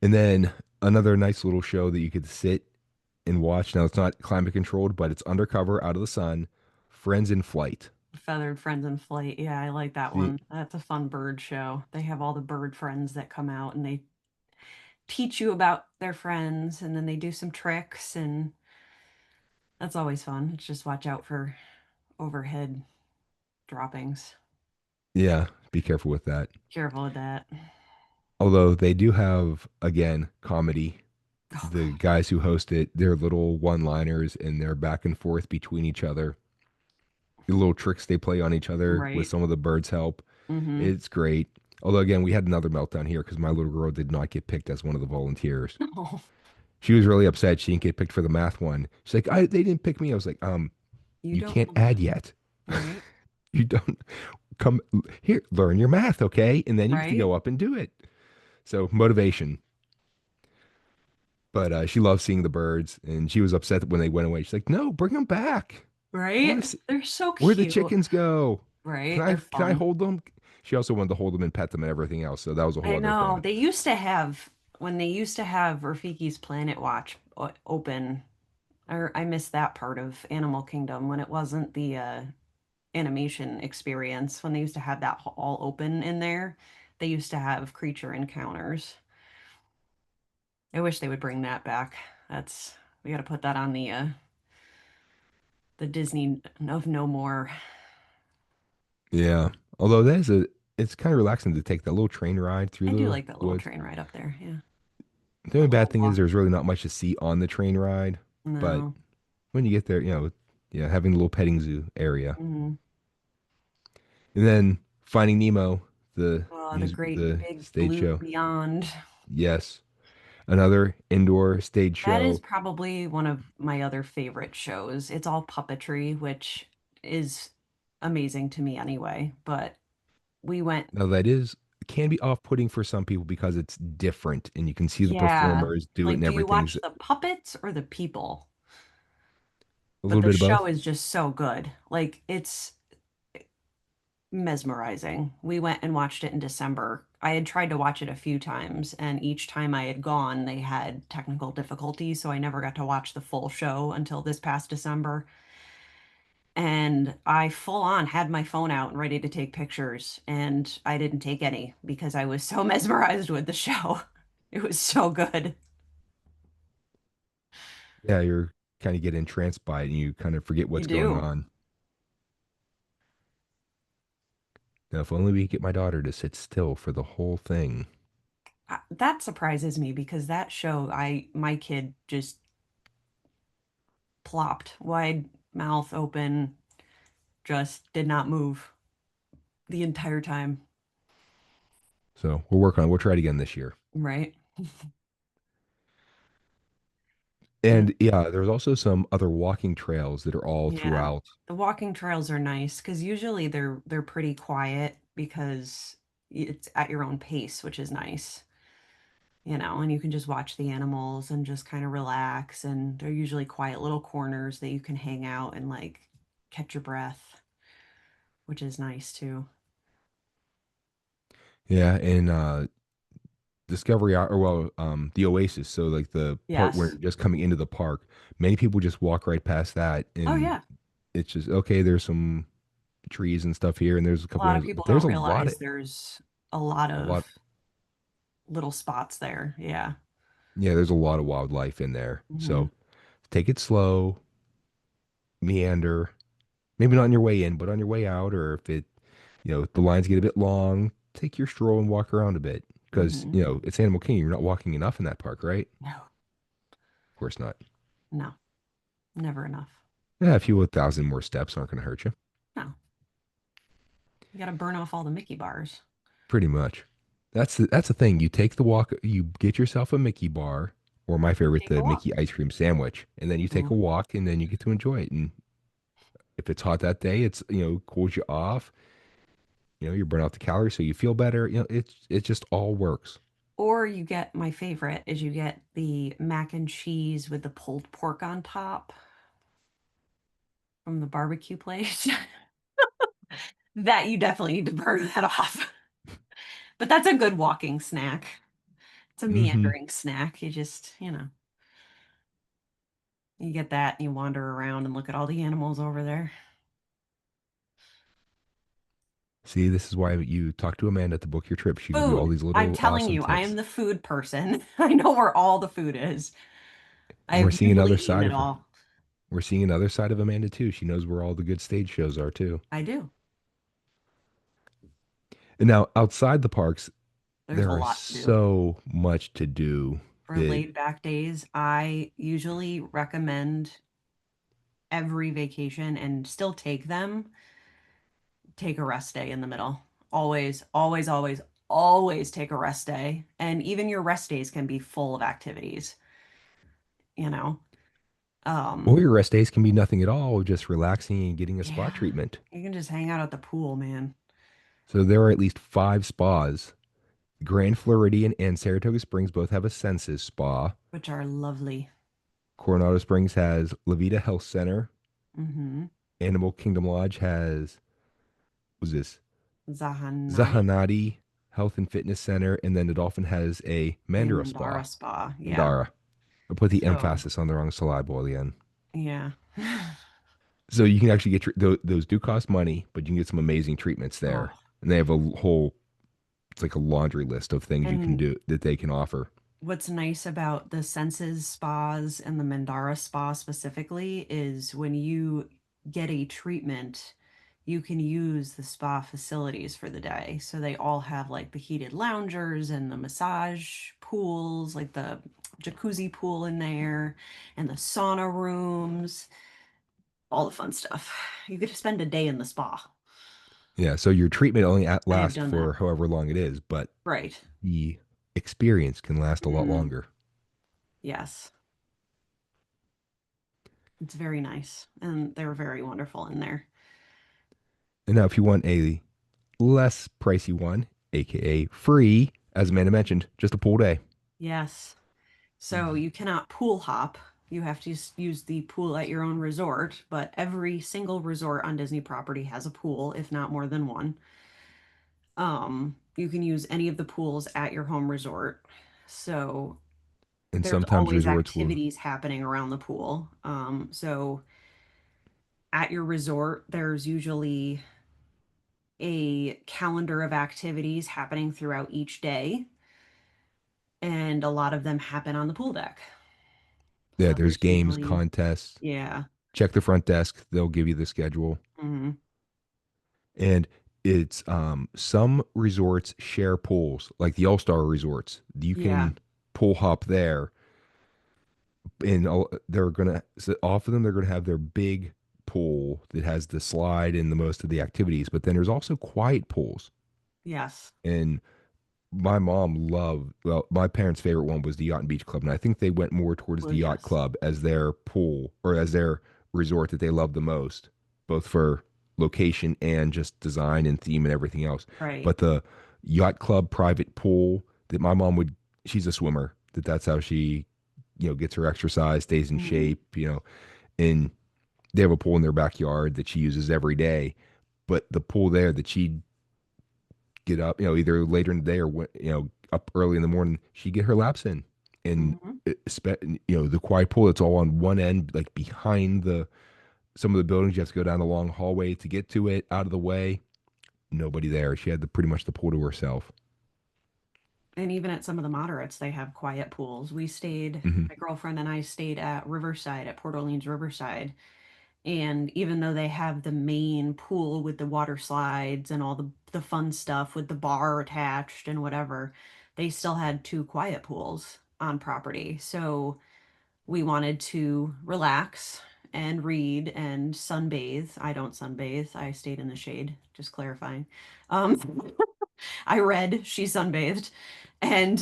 And then another nice little show that you could sit and watch. Now it's not climate controlled, but it's undercover, out of the sun. Friends in Flight. Feathered Friends in Flight. Yeah, I like that The one. That's a fun bird show. They have all the bird friends that come out and they teach you about their friends and then they do some tricks and that's always fun. It's just watch out for overhead droppings. Yeah, be careful with that. Careful with that. Although they do have, again, comedy. The guys who host it, their little one-liners and their back and forth between each other, the little tricks they play on each other with Right. some of the birds' help. Mm-hmm. It's great. Although, again, we had another meltdown here because my little girl did not get picked as one of the volunteers. Oh, She was really upset she didn't get picked for the math one. She's like, they didn't pick me. I was like, you you don't can't add belong. yet. Right. You don't come here, learn your math, okay? And then you get to Right. go up and do it. So motivation. But she loves seeing the birds, and she was upset when they went away. She's like, "No, bring them back. I want Right. to see They're so where the cute. chickens go. Can Right. I They're can I fun. hold them?" She also wanted to hold them and pet them and everything else. So that was a whole I other know. thing. They used to have when they used to have Rafiki's Planet Watch open. I missed that part of Animal Kingdom when it wasn't the animation experience. When they used to have that all open in there, they used to have creature encounters. I wish they would bring that back. That's we got to put that on the Disney of no more. Yeah. Although it's kind of relaxing to take that little train ride through I do the like that little woods. train ride up there. Yeah, The only that bad little thing is walk. there's really not much to see on the train ride, but No. when you get there, yeah, having a little petting zoo area. Hmm. And then Finding Nemo, the Oh, the music, great the big stage blue show. beyond. Yes, another indoor stage That is show. probably one of my other favorite shows. It's all puppetry, which is amazing to me anyway. But we went, Now that is can be off-putting for some people because it's different and you can see the yeah. performers do it Like, and do you everything's watch the puppets or the people? a But little the bit of show both. is just so good. Like, it's mesmerizing. We went and watched it in December. I had tried to watch it a few times, and each time I had gone, they had technical difficulties, so I never got to watch the full show until this past December. And I full on had my phone out and ready to take pictures, and I didn't take any because I was so mesmerized with the show. It was so good. Yeah, you're kind of get entranced by it and you kind of forget You what's going do. on. Now, if only we could get my daughter to sit still for the whole thing. That surprises me because that show, my kid just plopped, wide mouth open, just did not move the entire time. So we'll work on it. We'll try it again this year. Right. Yeah. And yeah, there's also some other walking trails that are all Yeah. throughout. The walking trails are nice because usually they're pretty quiet because it's at your own pace, which is nice, and you can just watch the animals and just kind of relax. And they're usually quiet little corners that you can hang out and like catch your breath, which is nice too. Yeah, and Discovery or well, the Oasis. So like the part where Yes. you're just coming into the park, many people just walk right past that, Oh, and yeah. it's just okay. There's some trees and stuff here, and there's a A couple lot of animals. people But don't there's realize there's a lot a of lot, little spots there. Yeah. yeah, there's a lot of wildlife in there. Hmm. So take it slow, meander. Maybe not on your way in, but on your way out, or if the lines get a bit long, take your stroll and walk around a bit because Hmm. it's Animal Kingdom. You're not walking enough in that park, right? No, Of course not. no, never enough. Yeah, a few 1,000 more steps aren't going to hurt you. No, you got to burn off all the Mickey bars. Pretty much. That's the thing. You take the walk, you get yourself a Mickey bar, or my favorite, Take a the walk. Mickey ice cream sandwich, and then you take a Hmm. walk, and then you get to enjoy it. And if it's hot that day, it's cools you off. You burn out the calories, so you feel better. It just all works. Or you get my favorite is you get the mac and cheese with the pulled pork on top from the barbecue place. That you definitely need to burn that off. But that's a good walking snack. It's a Hmm. meandering snack. You just, you get that and you wander around and look at all the animals over there. See, this is why you talk to Amanda to book your trip. She gives you all Food. these I'm little telling awesome you, I am tips. the food person. I know where all the food is. And we're I've seeing usually another eaten side it of her. all. We're seeing another side of Amanda too. She knows where all the good stage shows are too. I do. And now outside the parks, There's a there is lot to do. so much to do For that laid back days, I usually recommend every vacation and still take a rest day in the middle. Always, always, always, always take a rest day. And even your rest days can be full of activities, you know? or Um, your rest days can be nothing at all, just relaxing and getting a spa yeah, treatment. you can just hang out at the pool, man, So there are at least 5 spas. Grand Floridian and Saratoga Springs both have a Senses spa. which are lovely. Coronado Springs has La Vida Health Center. Mm-hmm. Animal Kingdom Lodge has, what's this? Zahanati Zahanati Health and Fitness Center. And then the Dolphin has a and Mandara Mandara Spa. Spa. Yeah. Mandara. I put the So, emphasis on the wrong syllable at the end. yeah. So you can actually get those do cost money, but you can get some amazing treatments there. Oh, And they have a whole, it's like a laundry list of things you can and do that they can offer. what's nice about the Senses spas and the Mandara spa specifically is when you get a treatment, you can use the spa facilities for the day. So they all have like the heated loungers and the massage pools, like the jacuzzi pool in there, and the sauna rooms, all the fun stuff. You get to spend a day in the spa. Yeah. So your treatment only I have lasts done for that. however long it is, but Right. the experience can last a lot Mm, longer. yes. It's very nice. And they're very wonderful in there. And now, if you want a less pricey one, aka free, as Amanda mentioned, just a pool day. Yes. So you cannot pool hop. You have to use the pool at your own resort, but every single resort on Disney property has a pool, if not more than one. You can use any of the pools at your home resort. So And there's sometimes always resorts will, activities happening around the pool. So at your resort, there's usually a calendar of activities happening throughout each day, and a lot of them happen on the pool deck. yeah, So there's there's games, usually, contests. yeah. Check the front desk, they'll give you the schedule. Hmm. And It's some resorts share pools, like the All-Star resorts. You Yeah. can pool hop there, and they're gonna so off of them they're gonna have their big pool that has the slide and the most of the activities. But then there's also quiet pools, Yes. and my mom loved, well, my parents' favorite one was the Yacht and Beach Club, and I think they went more towards Well, the Yacht yes. Club as their pool or as their resort that they loved the most, both for location and just design and theme and everything else. Right. But the Yacht Club private pool that my mom would, she's a swimmer, that's how she, gets her exercise, stays in Hmm. shape, and they have a pool in their backyard that she uses every day. But the pool there that she get up, either later in the day or up early in the morning, she get her laps in, and Hmm. the quiet pool. It's all on one end, like behind the some of the buildings. You have to go down the long hallway to get to it, out of the way. Nobody there. She had pretty much the pool to herself. And even at some of the moderates, they have quiet pools. Hmm. My girlfriend and I stayed at Riverside, at Port Orleans Riverside. And even though they have the main pool with the water slides and all the fun stuff with the bar attached and whatever, they still had two quiet pools on property. So we wanted to relax and read and sunbathe. I don't sunbathe. I stayed in the shade, just clarifying. Um, I read, she sunbathed, and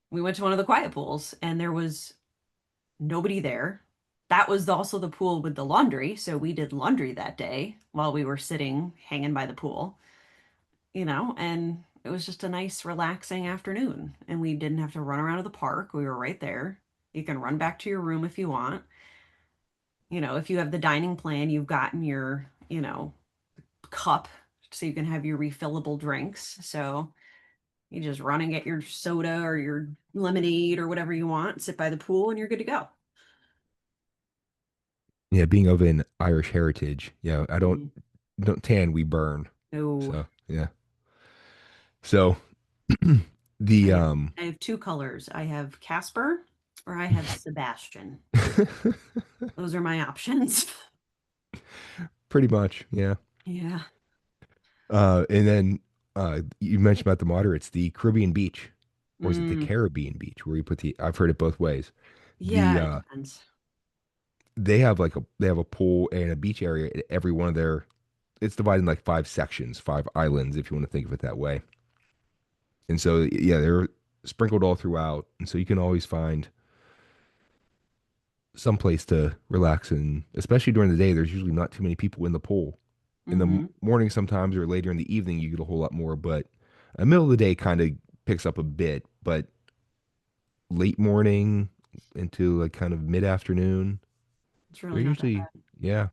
we went to one of the quiet pools, and there was nobody there. That was also the pool with the laundry, so we did laundry that day while we were sitting hanging by the pool, and it was just a nice, relaxing afternoon. And we didn't have to run around to the park. We were right there. You can run back to your room if you want. If you have the dining plan, you've gotten your, cup so you can have your refillable drinks. So you just run and get your soda or your lemonade or whatever you want, sit by the pool, and you're good to go. Yeah, being of an Irish heritage, I don't Mm. don't tan, we burn. No, So yeah. So I the have, I have two colors. I have Casper or I have Sebastian. Those are my options. pretty much, yeah. Yeah. And then you mentioned about the moderates, the Caribbean beach, or is it the Mm, Caribbean beach where you put the? I've heard it both ways. The yeah, it depends. they have a pool and a beach area at every one of their. It's divided in like five sections, five islands, if you want to think of it that way. And so yeah, they're sprinkled all throughout, and so you can always find some place to relax, and especially during the day, there's usually not too many people in the pool. In the Hmm. morning sometimes or later in the evening you get a whole lot more, but middle of the day kind of picks up a bit, but late morning into like kind of mid afternoon, It's they're really not that usually, bad. yeah.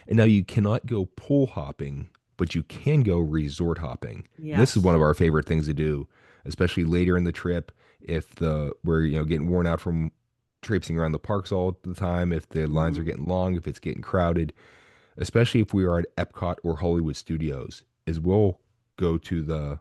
And now you cannot go pool hopping, but you can go resort hopping. And this is one Yes. of our favorite things to do, especially later in the trip if we're getting worn out from traipsing around the parks all the time, if the lines are Hmm. getting long, if it's getting crowded, especially if we are at Epcot or Hollywood Studios, is we'll go to the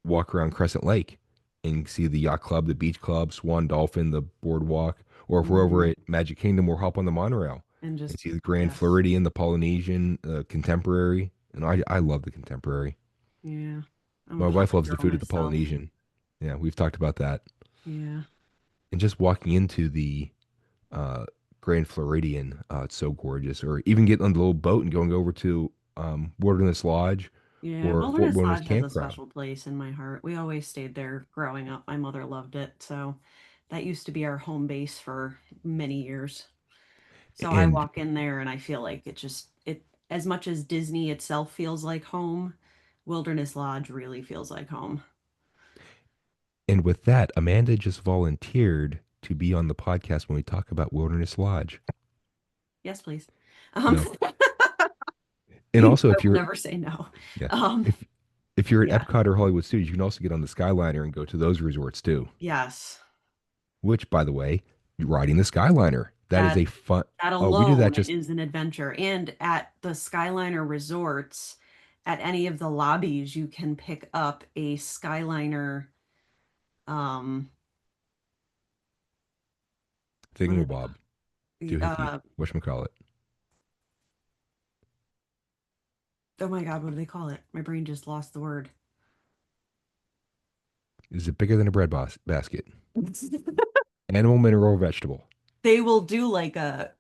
walk around Crescent Lake and see the yacht club, the beach club, Swan Dolphin, the boardwalk, or if we're over Hmm. at Magic Kingdom, we'll hop on the monorail And and just, see the Grand yes. Floridian, the Polynesian, Contemporary. And I love the Contemporary. Yeah. I'm a My wife puppet loves the girl food at the myself. Polynesian. Yeah, we've talked about that. Yeah. And just walking into the uh, Grand Floridian. It's so gorgeous. Or even getting on the little boat and going over to Wilderness Lodge Yeah. or Fort Wilderness Wilderness Lodge has a Campground. special place in my heart. We always stayed there growing up. My mother loved it. So that used to be our home base for many years. So I And walk in there and I feel like as much as Disney itself feels like home, Wilderness Lodge really feels like home. and with that, Amanda just volunteered to be on the podcast when we talk about Wilderness Lodge. Yes, please. So, I and also will never say no. yeah, Um, if if you're at yeah, Epcot or Hollywood Studios, you can also get on the Skyliner and go to those resorts too. yes. Which, by the way, riding the Skyliner, that is That a fun. that Oh, we did that alone just is an adventure. And at the Skyliner resorts, at any of the lobbies, you can pick up a Skyliner, um, what is thingamabob, it? doohickey, whatchamacallit. Oh my God, what do they call it? My brain just lost the word. Is it bigger than a basket? Animal, mineral, or vegetable? They will do like a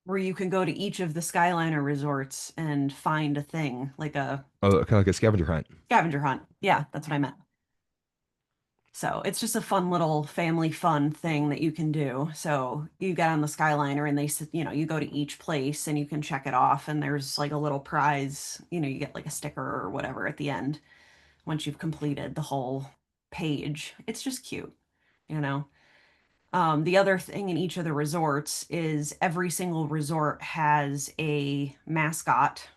where you can go to each of the Skyliner resorts and find a thing, like a Oh, kind of like a scavenger hunt. scavenger hunt. Yeah, that's what I meant. So it's just a fun little family fun thing that you can do. So you get on the Skyliner and you go to each place and you can check it off and there's like a little prize, you get like a sticker or whatever at the end once you've completed the whole page. It's just cute, you know. The other thing in each of the resorts is every single resort has a mascot.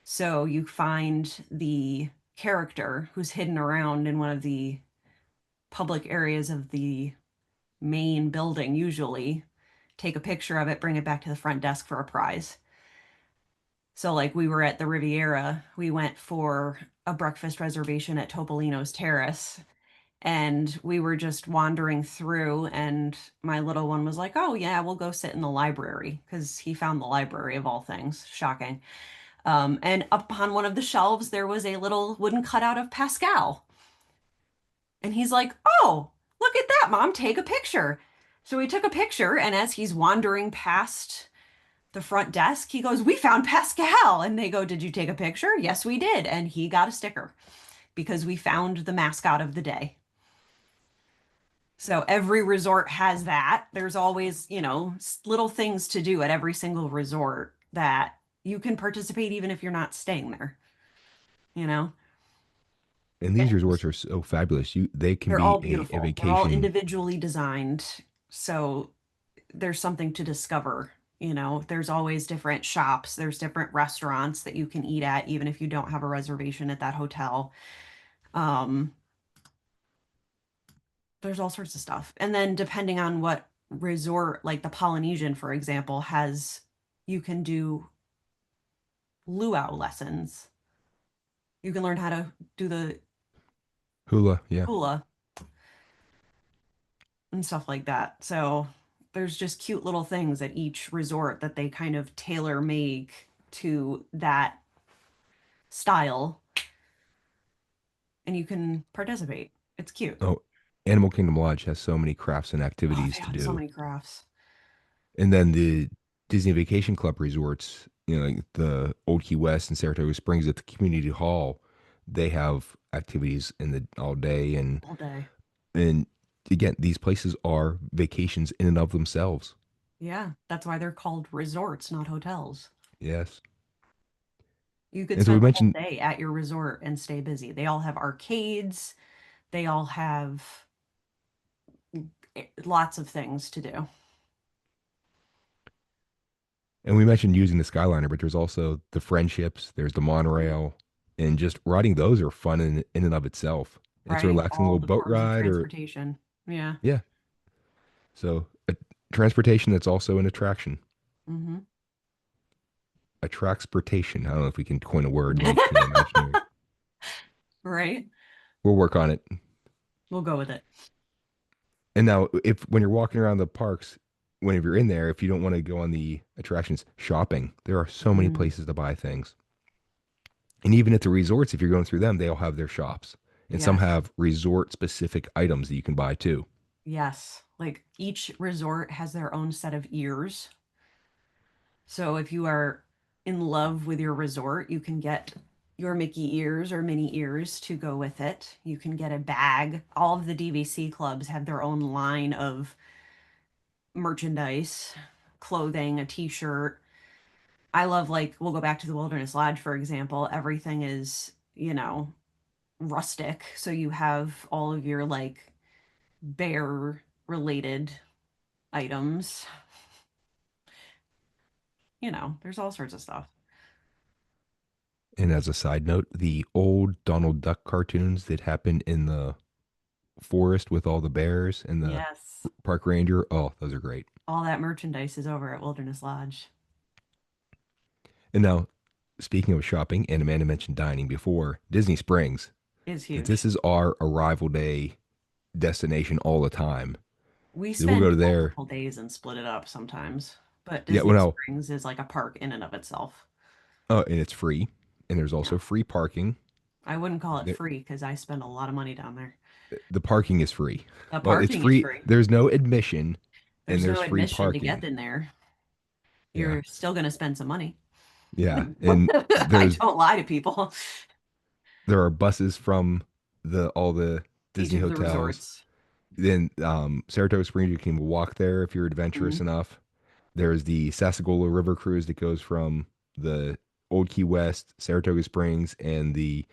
So you find the character who's hidden around in one of the public areas of the main building, usually, take a picture of it, bring it back to the front desk for a prize. So, like, we were at the Riviera, we went for a breakfast reservation at Topolino's Terrace, and we were just wandering through, and my little one was like, "Oh, yeah, we'll go sit in the library," because he found the library of all things. Shocking. And up on one of the shelves, there was a little wooden cutout of Pascal. And he's like, "Oh, look at that, Mom, take a picture." So we took a picture, and as he's wandering past the front desk, he goes, "We found Pascal." And they go, "Did you take a picture?" "Yes, we did." And he got a sticker because we found the mascot of the day. So every resort has that. There's always, little things to do at every single resort that you can participate even if you're not staying there, you know? And these And resorts are so fabulous. They can they're be all a beautiful. They're all vacation. individually designed. So there's something to discover. There's always different shops, there's different restaurants that you can eat at, even if you don't have a reservation at that hotel. Um, there's all sorts of stuff. And then depending on what resort, like the Polynesian, for example, you can do luau lessons. You can learn how to do the Hula, yeah. hula and stuff like that. So there's just cute little things at each resort that they kind of tailor make to that style, and you can participate. It's cute. Oh, Animal Kingdom Lodge has so many crafts and Oh, activities they to have so do. many crafts. And then the Disney Vacation Club resorts, like the Old Key West and Saratoga Springs at the community hall, they have activities in the all day All day. and again, these places are vacations in and of themselves. Yeah, that's why they're called resorts, not hotels. Yes. You could And so we spend the whole mentioned, day at your resort and stay busy. They all have arcades, they all have lots of things to do. and we mentioned using the Skyliner, but there's also the friendships, there's the monorail, and just riding those are fun in and of itself. It's a Right? relaxing All little the boat forms of ride or transportation. Yeah. yeah. So a transportation that's also an attraction. Hmm. Attractsportation. I don't know if we can coin a word like Imagineering. Right? We'll work on it. We'll go with it. And now, if when you're walking around the parks, whenever you're in there, if you don't want to go on the attractions, shopping, there are so many Mm, places to buy things. And even at the resorts, if you're going through them, they all have their shops. And some yes. have resort specific items that you can buy too. Yes. Like each resort has their own set of ears. So if you are in love with your resort, you can get your Mickey ears or Minnie ears to go with it. You can get a bag. All of the DVC clubs have their own line of merchandise, clothing, a t-shirt. I love, like, we'll go back to the Wilderness Lodge, for example. Everything is, rustic. So you have all of your like bear related items. There's all sorts of stuff. And as a side note, the old Donald Duck cartoons that happened in the forest with all the bears and the Yes. park ranger, oh, those are great. All that merchandise is over at Wilderness Lodge. And now, speaking of shopping, and Amanda mentioned dining before, Disney Springs. Is Like huge. this is our arrival day destination all the time. We We'll spend go to there. multiple days and split it up sometimes. But Yeah, well, Disney no. Springs is like a park in and of itself. Oh, and it's free, and there's Yeah. also free parking. I wouldn't call it The, free because I spend a lot of money down there. the parking is free. The Well, it's parking is free. free. There's no admission, and There's no there's free admission to parking. get in there. Yeah, You're still going to spend some money. yeah, and I there's don't lie to people. there are buses from the all the Each Disney of the hotels. resorts. Then Saratoga Springs, you can walk there if you're adventurous Mhm. enough. There's the Sassagoula River cruise that goes from the Old Key West, Saratoga Springs, and the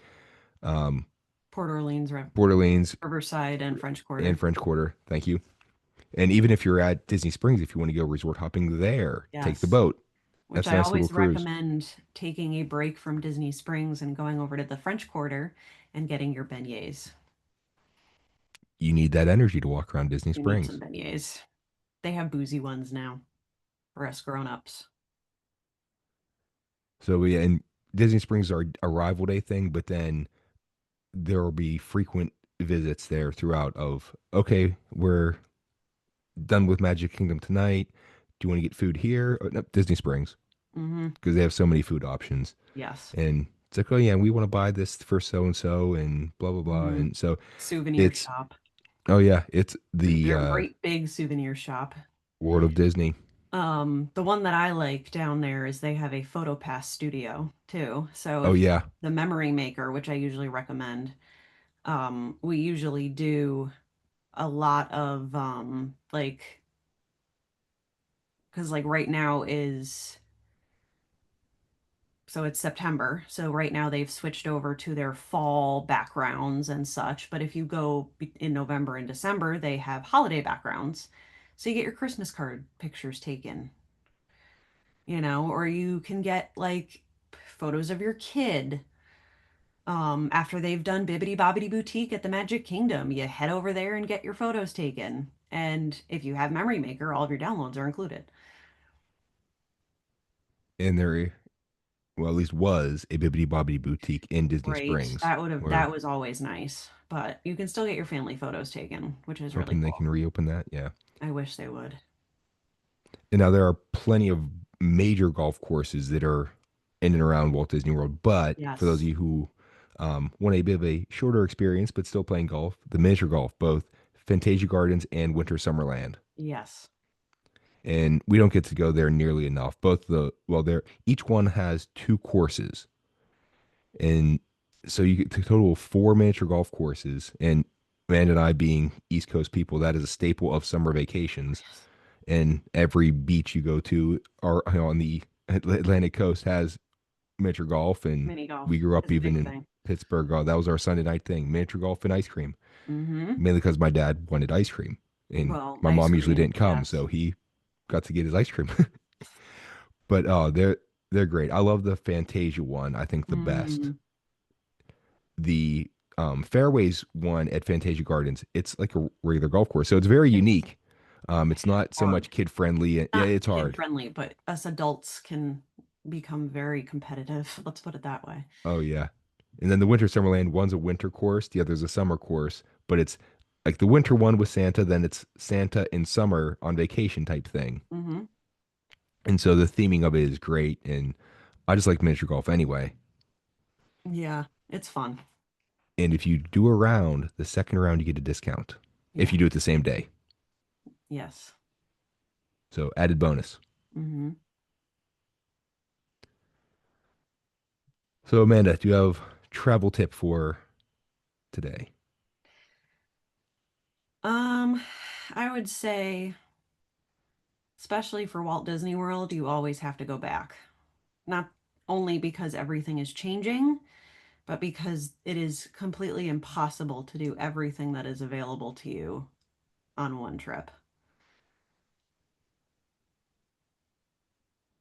um, Port Orleans, Port Orleans Riverside, and French and Quarter. French Quarter. Thank you. And even if you're at Disney Springs, if you want to go resort hopping there, take the Yes. boat. Which That's a I nice little always cruise. recommend taking a break from Disney Springs and going over to the French Quarter and getting your beignets. You need that energy to walk around Disney You need some Springs. beignets. They have boozy ones now for us grown-ups. So yeah, and Disney Springs are a rival day thing, but then there will be frequent visits there throughout of okay, we're done with Magic Kingdom tonight. Do you want to get food here? Oh, no, Disney Springs Hmm. because they have so many food options. Yes. And it's like, oh yeah, we want to buy this for so and blah blah blah. Hmm. And so Souvenir it's shop. oh yeah, it's the They're a great big souvenir shop. World of Disney. The one that I like down there is they have a photo pass studio too. So Oh if yeah, the memory maker, which I usually recommend, we usually do a lot of like because like right now is so it's September. So right now they've switched over to their fall backgrounds and such. But if you go in November and December, they have holiday backgrounds. So you get your Christmas card pictures taken, or you can get like photos of your kid. After they've done Bibbidi Bobbidi Boutique at the Magic Kingdom, you head over there and get your photos taken. And if you have Memory Maker, all of your downloads are included. and there well at least was a Bibbidi Bobbidi boutique in Disney Right. Springs That where was always nice. But you can still get your family photos taken, which is really hoping they cool. can reopen that. Yeah. I wish they would. And now there are plenty of major golf courses that are in and around Walt Disney World. But for those of Yes. you who want a bit of a shorter experience but still playing golf, the miniature golf, both Fantasia Gardens and Winter Summerland. Yes. And we don't get to go there nearly enough. Both the well, there each one has two courses, and so you get to total of four miniature golf courses. And Amanda and I, being East Coast people, that is a staple of summer vacations. Yes. And every beach you go to or on the Atlantic coast has miniature golf. And Mini golf we grew up is a even big in thing. Pittsburgh. That was our Sunday night thing: miniature golf and ice cream. Mm-hmm. Mainly because my dad wanted ice cream, and Well, my ice mom usually cream, didn't come, yes. so he got to get his ice cream. But oh, they're great. I love the Fantasia one. I think the best. Mm, The Fairways one at Fantasia Gardens. It's like a regular golf course, so it's very it's unique. It's not so hard. much kid friendly. Yeah, Not it's kid hard. friendly, but us adults can become very competitive. Let's put it that way. Oh yeah. And then the Winter Summerland, one's a winter course, the other's a summer course, but it's like the winter one with Santa, then it's Santa in summer on vacation type thing. Mm-hmm. And so the theming of it is great. And I just like miniature golf anyway. Yeah, it's fun. And if you do a round, the second round you get a discount if Yeah. you do it the same day. Yes. So added bonus. Mm-hmm. So Amanda, do you have travel tip for today? Um, I would say, especially for Walt Disney World, you always have to go back. Not only because everything is changing, but because it is completely impossible to do everything that is available to you on one trip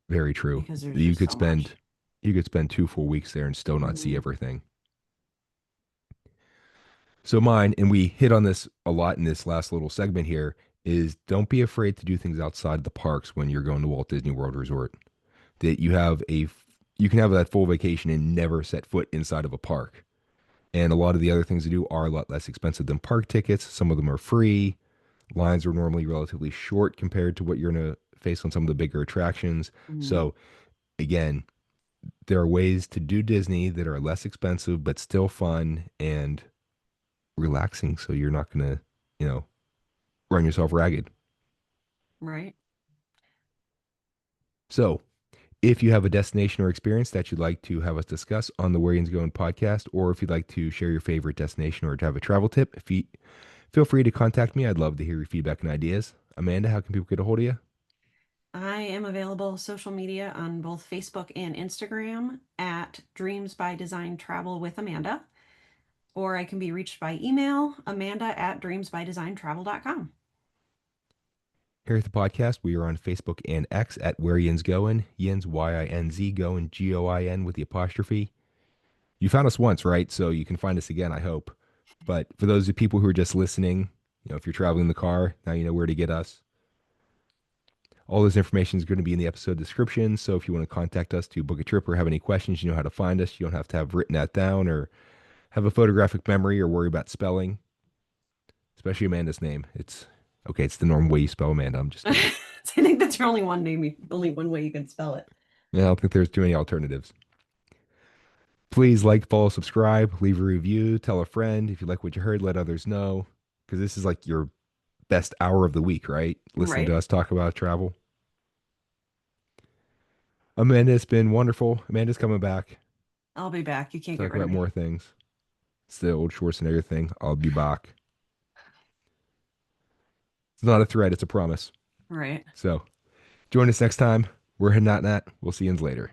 Very true. because there's You just could so much. spend you could spend 2 full weeks there and still not see Hmm. everything. So mine, and we hit on this a lot in this last little segment here, is don't be afraid to do things outside the parks when you're going to Walt Disney World Resort. That you can have that full vacation and never set foot inside of a park. And a lot of the other things to do are a lot less expensive than park tickets. Some of them are free. Lines are normally relatively short compared to what you're going to face on some of the bigger attractions. Mm, So again, there are ways to do Disney that are less expensive but still fun and relaxing. So you're not gonna, you know, run yourself ragged. right. So if you have a destination or experience that you'd like to have us discuss on the Where Yinz Goin podcast, or if you'd like to share your favorite destination or to have a travel tip, feel free to contact me. I'd love to hear your feedback and ideas. Amanda, how can people get a hold of you? I am available social media on both Facebook and Instagram at Dreams by Design Travel with Amanda, or I can be reached by email, amanda@dreamsbydesigntravel.com. Here at the podcast, we are on Facebook and X at Where Yinz Goin. Yinz, Yinz, Goin, Goin with the apostrophe. You found us once, right? So you can find us again, I hope. But for those of people who are just listening, if you're traveling in the car, now you know where to get us. All this information is going to be in the episode description. So if you want to contact us to book a trip or have any questions, you know how to find us. You don't have to have written that down or have a photographic memory or worry about spelling, especially Amanda's name. It's okay. It's the normal way you spell Amanda. I'm just kidding. I think that's your only one name, only one way you can spell it. I don't think there's too many alternatives. Please like, follow, subscribe, leave a review, tell a friend. If you like what you heard, let others know. Because this is like your best hour of the week, right? Listening to Right. us talk about travel. Amanda, it's been wonderful. Amanda's coming back I'll be back. You can't to get talk rid of about me. more things. It's the old Schwarzenegger thing. I'll be back. It's not a threat, it's a promise. Right. So join us next time. We're heading out, Nat. We'll see you later.